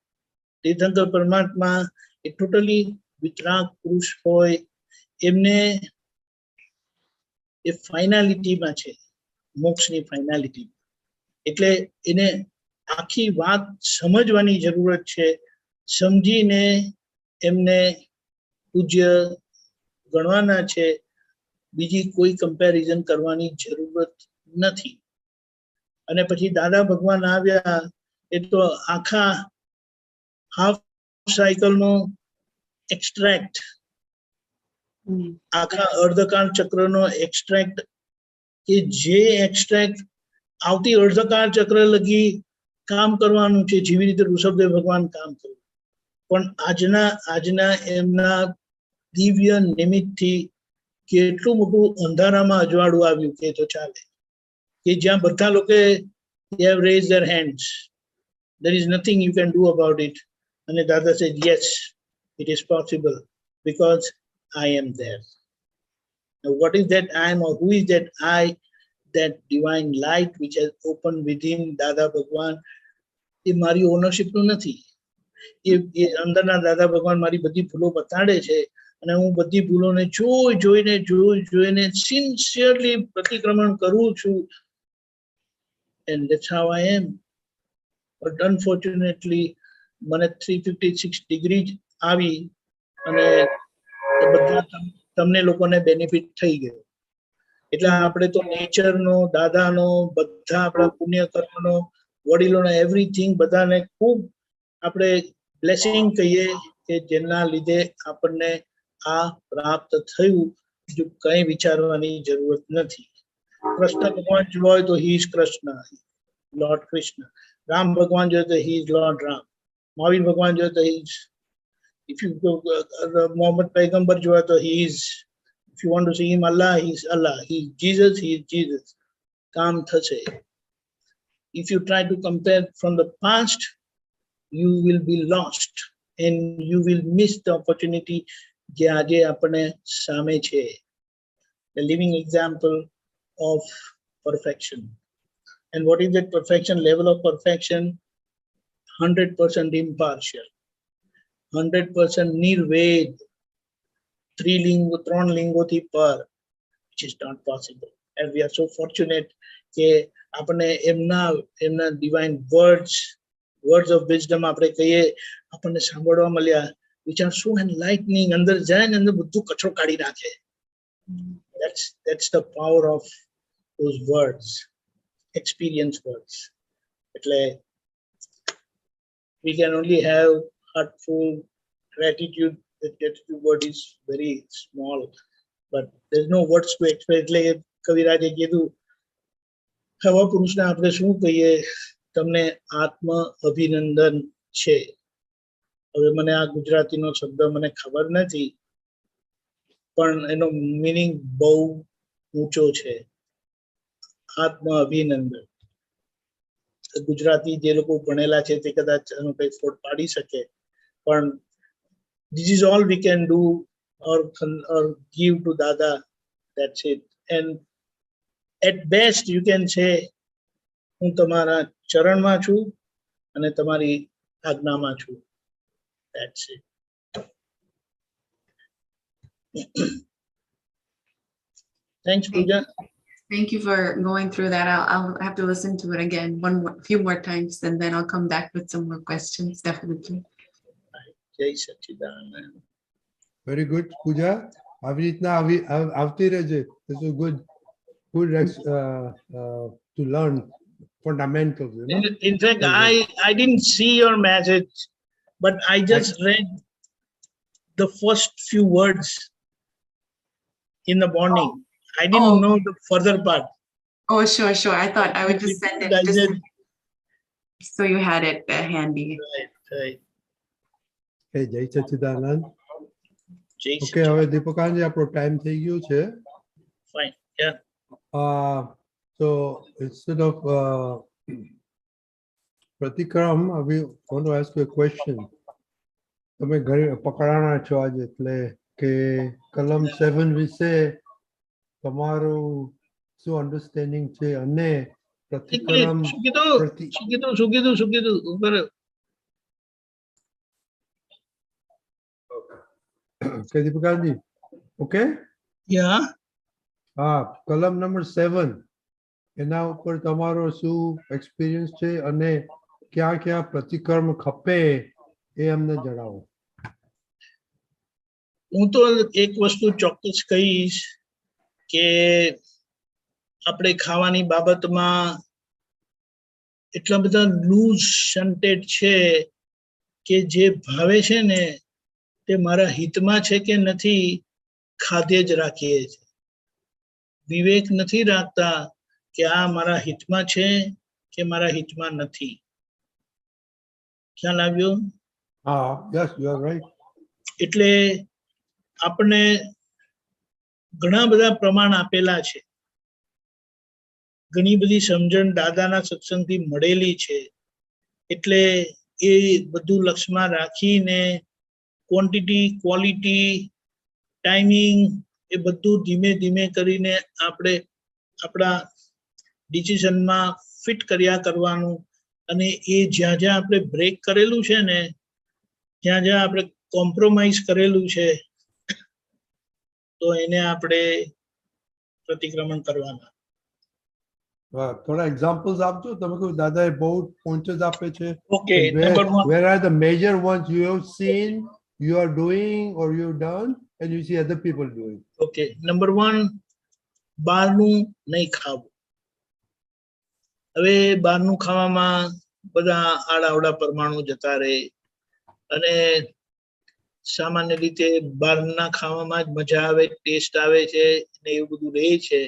તીર્થંકર પરમાત્મા એ ટોટલી વિતરાગ પુરુષ હોય, એમને એ ફાઇનાલિટીમાં છે, મોક્ષની ફાઇનાલિટી. એટલે એને આખી વાત સમજવાની જરૂરત છે, સમજીને એમને પૂજ્ય ગણવાના છે. બીજી કોઈ કમ્પેરિઝન કરવાની જરૂરત નથી. અને પછી દાદા ભગવાન આવ્યા, એ તો આખા હાફ સાયકલનો એક્સ્ટ્રેક્ટ, આખા અર્ધકાળ ચક્રનો એક્સ્ટ્રેક્ટ, કે જે એક્સ્ટ્રેક્ટ આવતી અર્ધકાળ ચક્ર લગી કામ કરવાનું છે, જેવી રીતે ઋષભદેવ ભગવાન કામ કર્યું. પણ આજના એમના દિવ્ય નિમિત્તથી કેટલું મોટું અંધારામાં અજવાળું આવ્યું કે તો ચાલે, કે જ્યાં બધા લોકો they have raised their hands, there is nothing you can do about it. અને દાદા said yes, it is possible, because I am there. Now, what is that I am, or who is that I? That divine light which has opened within Dada Bhagwan. એ મારી ઓનરશિપ નું નથી. એ અંદરના દાદા ભગવાન મારી બધી ભૂલો બતાડે છે અને હું બધી ભૂલોને જોઈને સિન્સિયરલી પ્રતિક્રમણ કરું છું. And that's how I am. But unfortunately, મને 356 ડિગ્રી આવી અને બધા તમને લોકોને બેનિફિટ થઈ ગયો. એટલે આપણે તો નેચરનો, દાદાનો, બધા આપણા પુણ્ય કર્મનો, વડીલોનો, એવરીથિંગ બધાને ખૂબ આપણે બ્લેસિંગ કહીએ કે જેના લીધે આપણને આ પ્રાપ્ત થયું. બીજું કંઈ વિચારવાની જરૂરત નથી. કૃષ્ણ ભગવાન જોવા હોય તો he is Krishna, lord Krishna. Ram ભગવાન જોઈએ તો he is lord Ram. Mahavir ભગવાન જોઈએ તો he is, if you Mohammad પૈગંબર જોવા તો he is, if you want to see him Allah, he is Allah. He is Jesus, he is Jesus. કામ થશે. If you try to compare from the past, you will be lost and you will miss the opportunity જે આજે આપણે સામે છે. The living example of perfection. And what is that perfection? Level of perfection? 100% impartial, 100% નિર્વેદ, ત્રણ લિંગોથી પર, which is not possible. And we are so fortunate કે આપણે એમના divine words of wisdom આપણે કહીએ, આપણને સાંભળવા મળ્યા, which are so enlightening. અંદર જાય ને અંદર બધું કચરો કાઢી નાખે. That's the power of those words, experience words. એટલે we can only have heartful gratitude. The gratitude word is very small, but there's no words to express. એટલે કવિરાજે કીધું, હવા પુરુષને આપણે શું કહીએ? તમને આત્મ અભિનંદન છે. હવે મને આ ગુજરાતીનો શબ્દ મને ખબર નથી, પણ એનો મીનિંગ બહુ ઊંચો છે. આત્મ અભિનંદન. ગુજરાતી જે લોકો ભણેલા છે તે કદાચ એનો કઈ ફોડ પાડી શકે, પણ this is all we can do or give to Dada. That's it. And at best you can say, હું તમારા ચરણમાં છું અને તમારી આજ્ઞામાં છું. That's it. Thanks, Pooja. Thank you for going through that. I'll have to listen to it again few more times, and then I'll come back with some more questions, definitely. Jai Sachidanand. Very good, Pooja. આવી રીતના આવતી રહેજે. This is good to learn fundamentals. You know? In fact, I didn't see your message, but I just read the first few words in the morning. I didn't know the further part. Oh, sure. I thought I would just send it so you had it handy. Right. Hey, Jai Sachidanand. Jai Okay, હવે દીપકાનજી આપણો ટાઈમ થઈ ગયો છે. Fine. Yeah. So instead of Pratikram, we want to ask you a question. તમે ઘરે પકડાણા છો આજે, એટલે કે કલમ 7 વિશે તમારું શું અન્ડરસ્ટેન્ડિંગ છે અને પ્રતિક્રમ શું કીધું ઉપર કે દીપકાનજી? Okay, Yeah. કલમ નંબર 7 એના ઉપર તમારો શું એક્સપિરિયન્સ છે અને ક્યાં પ્રતિક્રમ ખપે એ અમને જણાવો. હું તો એક વસ્તુ ચોક્કસ કહીશ કે આપણે ખાવાની બાબતમાં એટલા બધા લૂઝ શન્ટેડ છે કે જે ભાવે છે ને તે મારા હિતમાં છે કે નથી ખાધે જ રાખીએ છીએ. વિવેક નથી રાખતા કે આ મારા હિતમાં છે કે મારા હિતમાં નથી. ખ્યાલ આવ્યો? Yes, you are right. એટલે આપણે ઘણા બધા પ્રમાણ આપેલા છે, ઘણી બધી સમજણ દાદાના સત્સંગથી મળેલી છે. એટલે એ બધું લક્ષમાં રાખીને ક્વોન્ટિટી ક્વોલિટી ટાઈમિંગ એ બધું ધીમે ધીમે કરીને આપણે આપણા ડિસિઝનમાં ફિટ કર્યા કરવાનું. અને એ જ્યાં જ્યાં આપણે બ્રેક કરેલું છે ને, જ્યાં જ્યાં આપણે કોમ્પ્રોમાઇઝ કરેલું છે, તો એને આપણે પ્રતિક્રમણ કરવાના. થોડા એક્ઝામ્પલ્સ આપજો. તમે કહ્યું દાદાએ બહુ પોઈન્ટર્સ આપે છે. Okay, number 1. Where are the major ones you have seen, you are doing or you've done and you see other people doing? Okay, number 1, બહારનું નહીં ખાવું. હવે બહારનું ખાવામાં બધા આડાવડા પરમાણુ જતા રહે અને સામાન્ય રીતે બહારના ખાવામાં જ મજા આવે, ટેસ્ટ આવે છે ને એવું બધું રહે છે.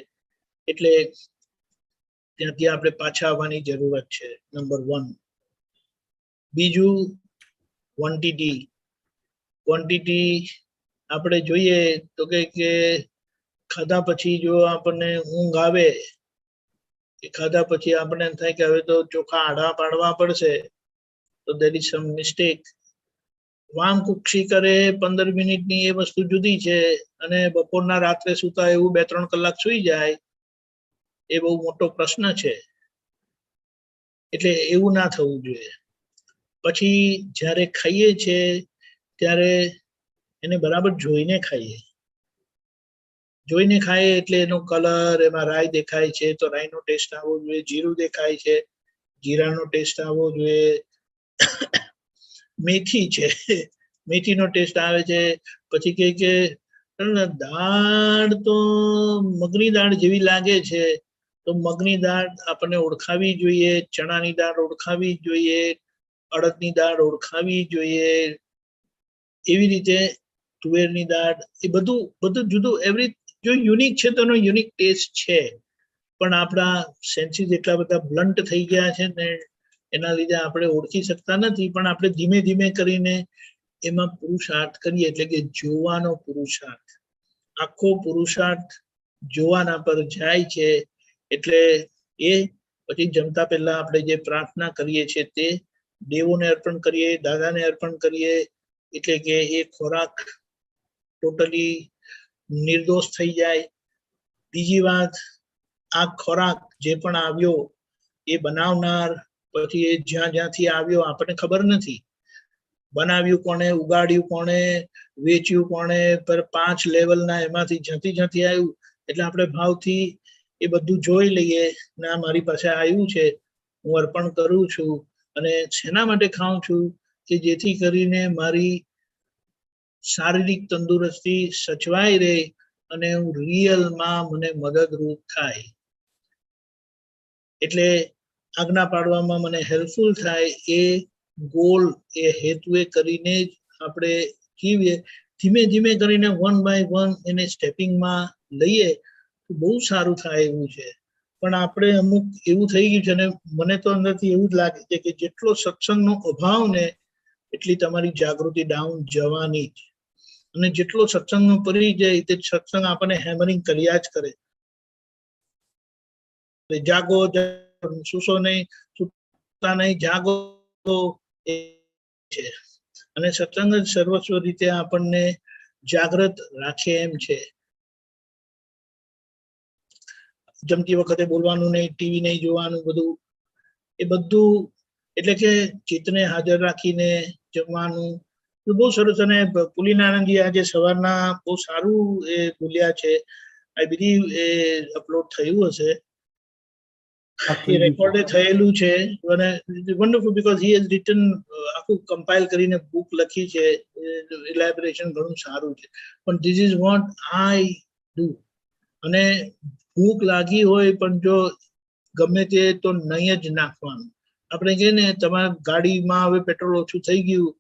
એટલે ત્યાંથી આપણે પાછા આવવાની જરૂરત છે, નંબર 1. બીજું, ક્વોન્ટિટી આપણે જોઈએ તો કે ખાધા પછી જો આપણને ઊંઘ આવે, કે ખાધા પછી આપણને એમ થાય કે હવે તો ચોખા આડા પાડવા પડશે, તો દેર ઇઝ સમ મિસ્ટેક. વામ કુક્ષી કરે 15 મિનિટની એ વસ્તુ જુદી છે, અને બપોરના રાત્રે સૂતા એવું 2-3 કલાક સૂઈ જાય એ બહુ મોટો પ્રશ્ન છે. એટલે એવું ના થવું જોઈએ. પછી જ્યારે ખાઈએ છે ત્યારે એને બરાબર જોઈને ખાઈએ. જોઈને ખાઈએ એટલે એનો કલર, એમાં રાઈ દેખાય છે તો રાઈનો ટેસ્ટ આવવો જોઈએ, જીરું દેખાય છે જીરાનો ટેસ્ટ આવવો જોઈએ, મેથી છે મેથીનો ટેસ્ટ આવે છે. પછી કે દાળ તો મગની દાળ જેવી લાગે છે, તો મગની દાળ આપણને ઓળખાવી જોઈએ, ચણાની દાળ ઓળખાવી જોઈએ, અડદની દાળ ઓળખાવી જોઈએ. એવી રીતે તુવેરની દાળ, એ બધું જુદું, એવરી જો યુનિક છે તો એનો યુનિક ટેસ્ટ છે. પણ આપણા સેન્સીસ એટલા બધા બ્લન્ટ થઈ ગયા છે ને, એના લીધે આપણે ઓળખી શકતા નથી. પણ આપણે ધીમે ધીમે કરીને એમાં પુરુષાર્થ કરીએ, એટલે કે જોવાનો પુરુષાર્થ, આખો પુરુષાર્થ જોવાના પર જાય છે. એટલે એ પછી જમતા પહેલા આપણે જે પ્રાર્થના કરીએ છીએ તે દેવોને અર્પણ કરીએ, દાદાને અર્પણ કરીએ. એટલે કે એ ખોરાક ટોટલી નિર્દોષ થઈ જાય. બીજી વાત, આ ખોરાક જે પણ આવ્યો એ બનાવનાર, પછી એ જ્યાંથી આવ્યો આપણને ખબર નથી, બનાવ્યું કોણે, ઉગાડ્યું કોણે, વેચ્યું કોણે, પર 5 લેવલના એમાંથી જ્યાંથી આવ્યું. એટલે આપણે ભાવથી એ બધું જોઈ લઈએ, ના મારી પાસે આવ્યું છે, હું અર્પણ કરું છું. અને શેના માટે ખાઉં છું? કે જેથી કરીને મારી શારીરિક તંદુરસ્તી સચવાઈ રહે અને હું રિયલમાં મને મદદરૂપ થાય, એટલે આજ્ઞા પાડવામાં મને હેલ્પફુલ થાય. એ ગોલ, એ હેતુએ કરીને જ આપણે જીવીએ. ધીમે ધીમે કરીને 1 by 1 એને સ્ટેપિંગમાં લઈએ તો બહુ સારું થાય એવું છે. પણ આપણે અમુક એવું થઈ ગયું છે, અને મને તો અંદરથી એવું જ લાગે છે કે જેટલો સત્સંગનો અભાવ ને એટલી તમારી જાગૃતિ ડાઉન જવાની જ. અને જેટલો સત્સંગનો પરિચય, તે સત્સંગ આપણને હેમરિંગ કર્યા જ કરે. જાગો, સુસો નહીં, સુતા નહીં, જાગો એ છે. અને સત્સંગ જ સર્વસ્વ રીતે આપણને જાગ્રત રાખે એમ છે. જમતી વખતે બોલવાનું નહીં, ટીવી નહીં જોવાનું, બધું એ બધું, એટલે કે ચિત્તને હાજર રાખીને જમવાનું બહુ સરસ. અને પુલિનાનંદજી આજે સવારના બહુ સારું એ બોલ્યા છે. આઈ બિલીવ એ અપલોડ થયું હશે, એ રેકોર્ડે થયેલું છે. અને wonderful, because he has return, આખું કમ્પાઇલ કરીને બુક લખી છે. ઇલેબોરેશન ઘણું સારું છે. પણ this is what I do. અને ભૂખ લાગી હોય પણ જો ગમે તે તો નહીં જ નાખવાનું. આપણે કહીએ ને, તમારા ગાડીમાં હવે પેટ્રોલ ઓછું થઈ ગયું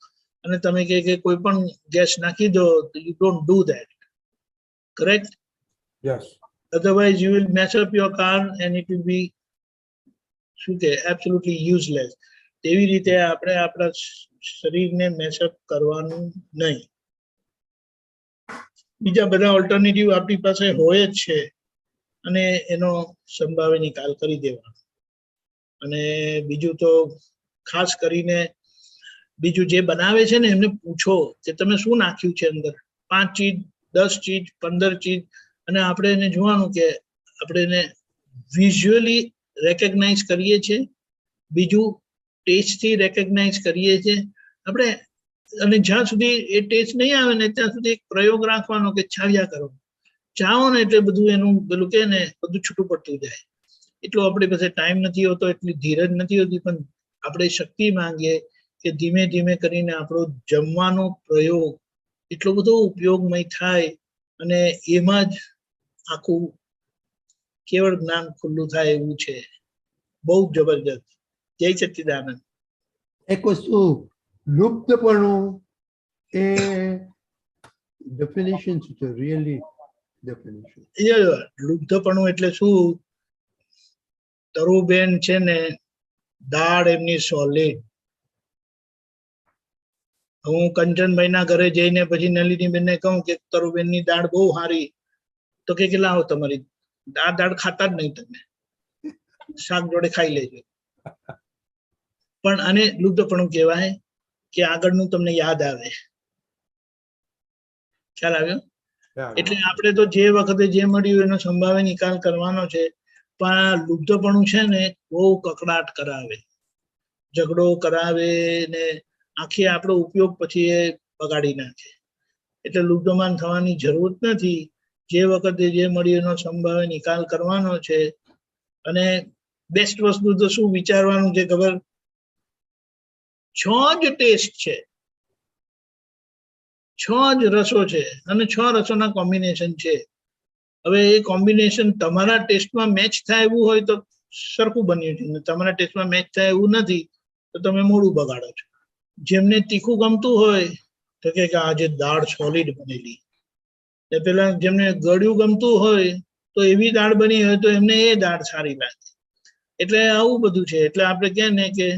અને તમે કહે કે કોઈ પણ ગેસ નાખી દો, you don't do that, correct? Yes. Otherwise you will mess up your car and it will be શું કે absolutely useless. તેવી રીતે આપણે આપણા શરીરને મેસઅપ કરવાનું નહીં. બીજા બધા ઓલ્ટરનેટિવ આપણી પાસે હોય જ છે, અને એનો સંભાવે નિકાલ કરી દેવાનો. અને બીજું તો ખાસ કરીને બીજું જે બનાવે છે ને, એમને પૂછો કે તમે શું નાખ્યું છે અંદર. 5 ચીજ 10 ચીજ 15 ચીજ, અને આપણે એને જોવાનું કે આપણે એને વિઝ્યુઅલી રેકગ્નાઇઝ કરીએ છીએ, બીજું ટેસ્ટથી રેકગ્નાઇઝ કરીએ છીએ આપણે. અને જ્યાં સુધી એ ટેસ્ટ નહીં આવે ને ત્યાં સુધી એક પ્રયોગ રાખવાનો કે ચાવ્યા કરો. ચાવો ને એટલે બધું એનું પેલું કે ને બધું છૂટું પડતું જાય. એટલો આપણી પાસે ટાઈમ નથી હોતો, એટલી ધીરજ નથી હોતી, પણ આપણે શક્તિ માંગીએ કે ધીમે ધીમે કરીને આપણો જમવાનો પ્રયોગ એટલો બધો ઉપયોગમય થાય અને એમાં જ આખું કેવળ જ્ઞાન ખુલ્લું થાય એવું છે. બહુ જબરજસ્ત. જય સચ્ચિદાનંદ. એક વસ્તુ લુપ્તપણું એ ડેફિનેશન શું છે? Really definition. લુપ્તપણું એટલે શું? તરુબેન છે ને, દાળ એમની સોલિડ. હું કંચનભાઈ ના ઘરે જઈને પછી નલિનીબેન ને કહું કે તરુબેન ની દાળ બહુ સારી, તો કે લાવો તમારી દાળ ખાતા જ નહીં, તમે શાક જોડે ખાઈ લેજો. પણ આને લુપ્તપણું કહેવાય કે આગળનું તમને યાદ આવે. ખ્યાલ આવ્યો? એટલે આપણે તો જે વખતે જે મળ્યું એનો સંભાવે નિકાલ કરવાનો છે, પણ આ લુપ્તપણું છે ને બહુ કકડાટ કરાવે, ઝઘડો કરાવે ને આખી આપણો ઉપયોગ પછી એ બગાડી નાખે. એટલે લુપ્તમાન થવાની જરૂર નથી. જે વખતે જે મળ્યું એનો સંભાવે નિકાલ કરવાનો છે. અને બેસ્ટ વસ્તુ તો શું વિચારવાનું છે ખબર? 6 જ ટેસ્ટ છે, 6 જ રસો છે, અને 6 રસોના કોમ્બિનેશન છે. હવે એ કોમ્બિનેશન તમારા ટેસ્ટમાં મેચ થાય એવું હોય તો સરખું બન્યું છે, તમારા ટેસ્ટમાં મેચ થાય એવું નથી તો તમે મોડું બગાડો છો. જેમને તીખું ગમતું હોય તો કે આજે દાળ સોલિડ બનેલી, પેલા જેમને ગળ્યું ગમતું હોય તો એવી દાળ બની હોય તો એમને એ દાળ સારી લાગે. એટલે આવું બધું છે. એટલે આપણે કહે ને કે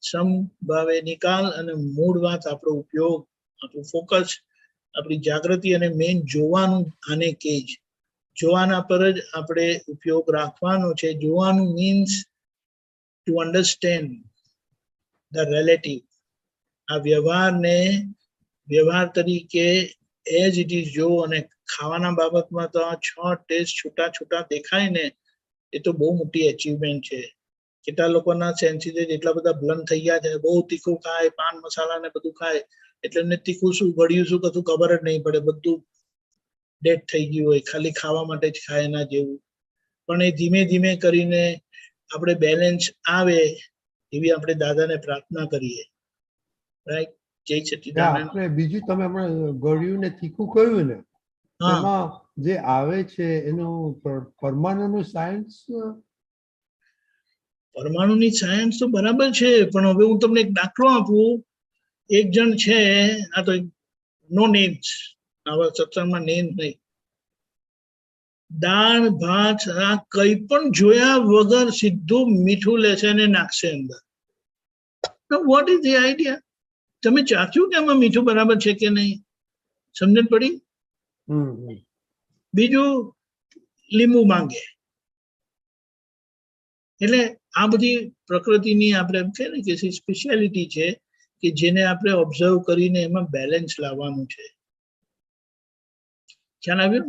સમભાવે નિકાલ અને મૂળ વાત, આપણો ઉપયોગ, આપણું ફોકસ, આપણી જાગૃતિ અને મેઇન જોવાનું. આને કે જ જોવાના પર જ આપણે ઉપયોગ રાખવાનો છે. જોવાનું means to understand the relative. આ વ્યવહારને વ્યવહાર તરીકે એઝ ઇટ ઇઝ જો. અને ખાવાના બાબતમાં તો આ 6 ટેસ્ટ છૂટા છૂટા દેખાય ને, એ તો બહુ મોટી અચીવમેન્ટ છે. કેટલા લોકોના સેન્સીસ એટલા બધા બ્લન્ટ થઈ ગયા છે, બહુ તીખું ખાય, પાન મસાલા ને બધું ખાય, એટલે એમને તીખું શું ગળ્યું શું કશું ખબર જ નહીં પડે, બધું ડેડ થઈ ગયું હોય, ખાલી ખાવા માટે જ ખાય એના જેવું. પણ એ ધીમે ધીમે કરીને આપણે બેલેન્સ આવે એવી આપણે દાદાને પ્રાર્થના કરીએ. રાઈટ? જય સચ્ચિદાનંદ. આપણે બીજું તમે હમણાં ગળ્યું ને તીખું કહ્યું ને, એમાં જે આવે છે એનું પરમાણુનું સાયન્સ. પરમાણુની સાયન્સ તો બરાબર છે, પણ હવે હું તમને એક દાખલો આપું. એક જણ છે, આ તો નો નેમ્સ, આવા સત્સંગમાં નેમ નહીં, દાળ ભાત આ કઈ પણ જોયા વગર સીધું મીઠું લેશે અને નાખશે અંદર. What is the idea? તમે ચાખ્યું કે આમાં મીઠું બરાબર છે કે નહીં? સમજણ પડી? બીજું લીંબુ માંગે. એટલે આ બધી પ્રકૃતિની આપણે એમ કહે ને કે સ્પેશિયાલિટી છે કે જેને આપણે ઓબ્ઝર્વ કરીને એમાં બેલેન્સ લાવવાનું છે. ખ્યાલ આવ્યો?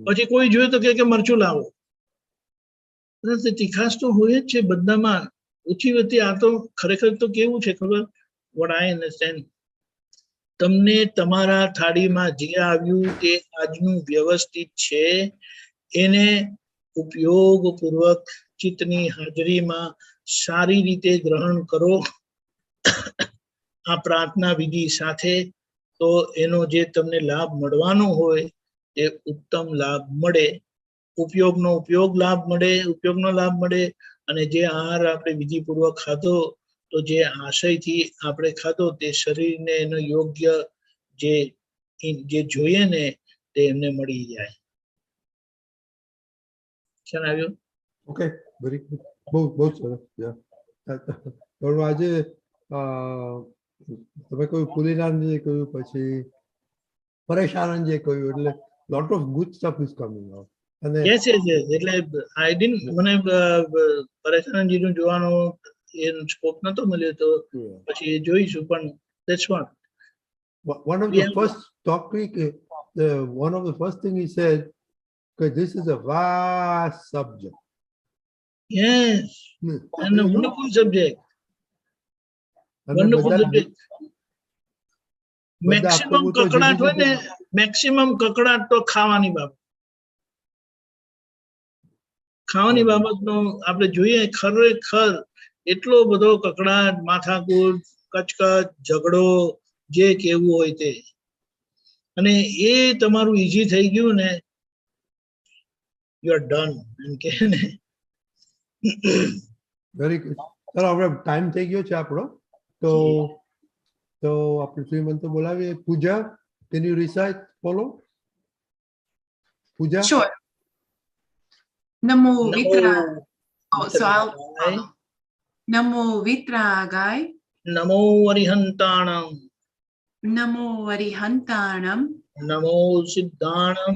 પછી કોઈ જોયું તો કે મરચું લાવો, તીખાશ તો હોય જ છે બધામાં, ઓછી વધી. આ તો ખરેખર તો કેવું છે ખબર? વોટ આઈ અન્ડરસ્ટેન્ડ, તમને તમારા થાળીમાં જે આવ્યું તે આજનું વ્યવસ્થિત છે, એને ઉપયોગપૂર્વક ચિત્તની હાજરીમાં સારી રીતે ગ્રહણ કરો આ પ્રાર્થના વિધિ સાથે, તો એનો જે તમને લાભ મળવાનો હોય એ ઉત્તમ લાભ મળે. ઉપયોગનો લાભ મળે. અને જે આહાર આપણે વિધિપૂર્વક ખાધો, તો જે આશયથી આપણે ખાધો તે શરીરને એનો યોગ્ય જે જોઈએ ને તે એમને મળી જાય. ખ્યાલ આવ્યો? Okay, very good. બહુ સરસ. આજે તમે કહ્યું પુલીરાનજી કહ્યું, પછી પરેશાનંદજી કહ્યું, એટલે lot of good stuff is coming out. અને યસ એટલે આઈ ડિડન્ટ, મને પરેશાનંદજીનું જોવાનો એ સ્કોપ નતો મળ્યો, તો પછી જોઈશું. પણ that's vote one of We the have- first topic, one of the first thing he said, because this is a vast subject. Yes, and a wonderful subject. અને Wonderful બધા- subject. બધા મેક્સિમમ આપવું તો કકડાટ હોય ને, જુદી-જુદી- મેક્સિમમ કકડાટ તો ખાવાની બાબત. ખાવાની બાબતનો આપણે જોઈએ ખરેખર એટલો બધો કકડાટ, માથાકૂટ, કચકચ, ઝઘડો, જે કેવું હોય તે. અને એ તમારું ઈઝી થઈ ગયું ને, યુ આર ડન એમ કે ને. Very good. ચાલો હવે ટાઈમ થઈ ગયો છે આપણો, તો આપણે શ્રીમંત બોલાવીએ. Puja, can you recite follow? Puja, Sure. Namo નમો Vitra. Oh, so I'll વિતરાગાય, follow. Namo Vitragai. નમો અરિહંતાણમ, Namo Arihantanam. નમો સિદ્ધાણમ,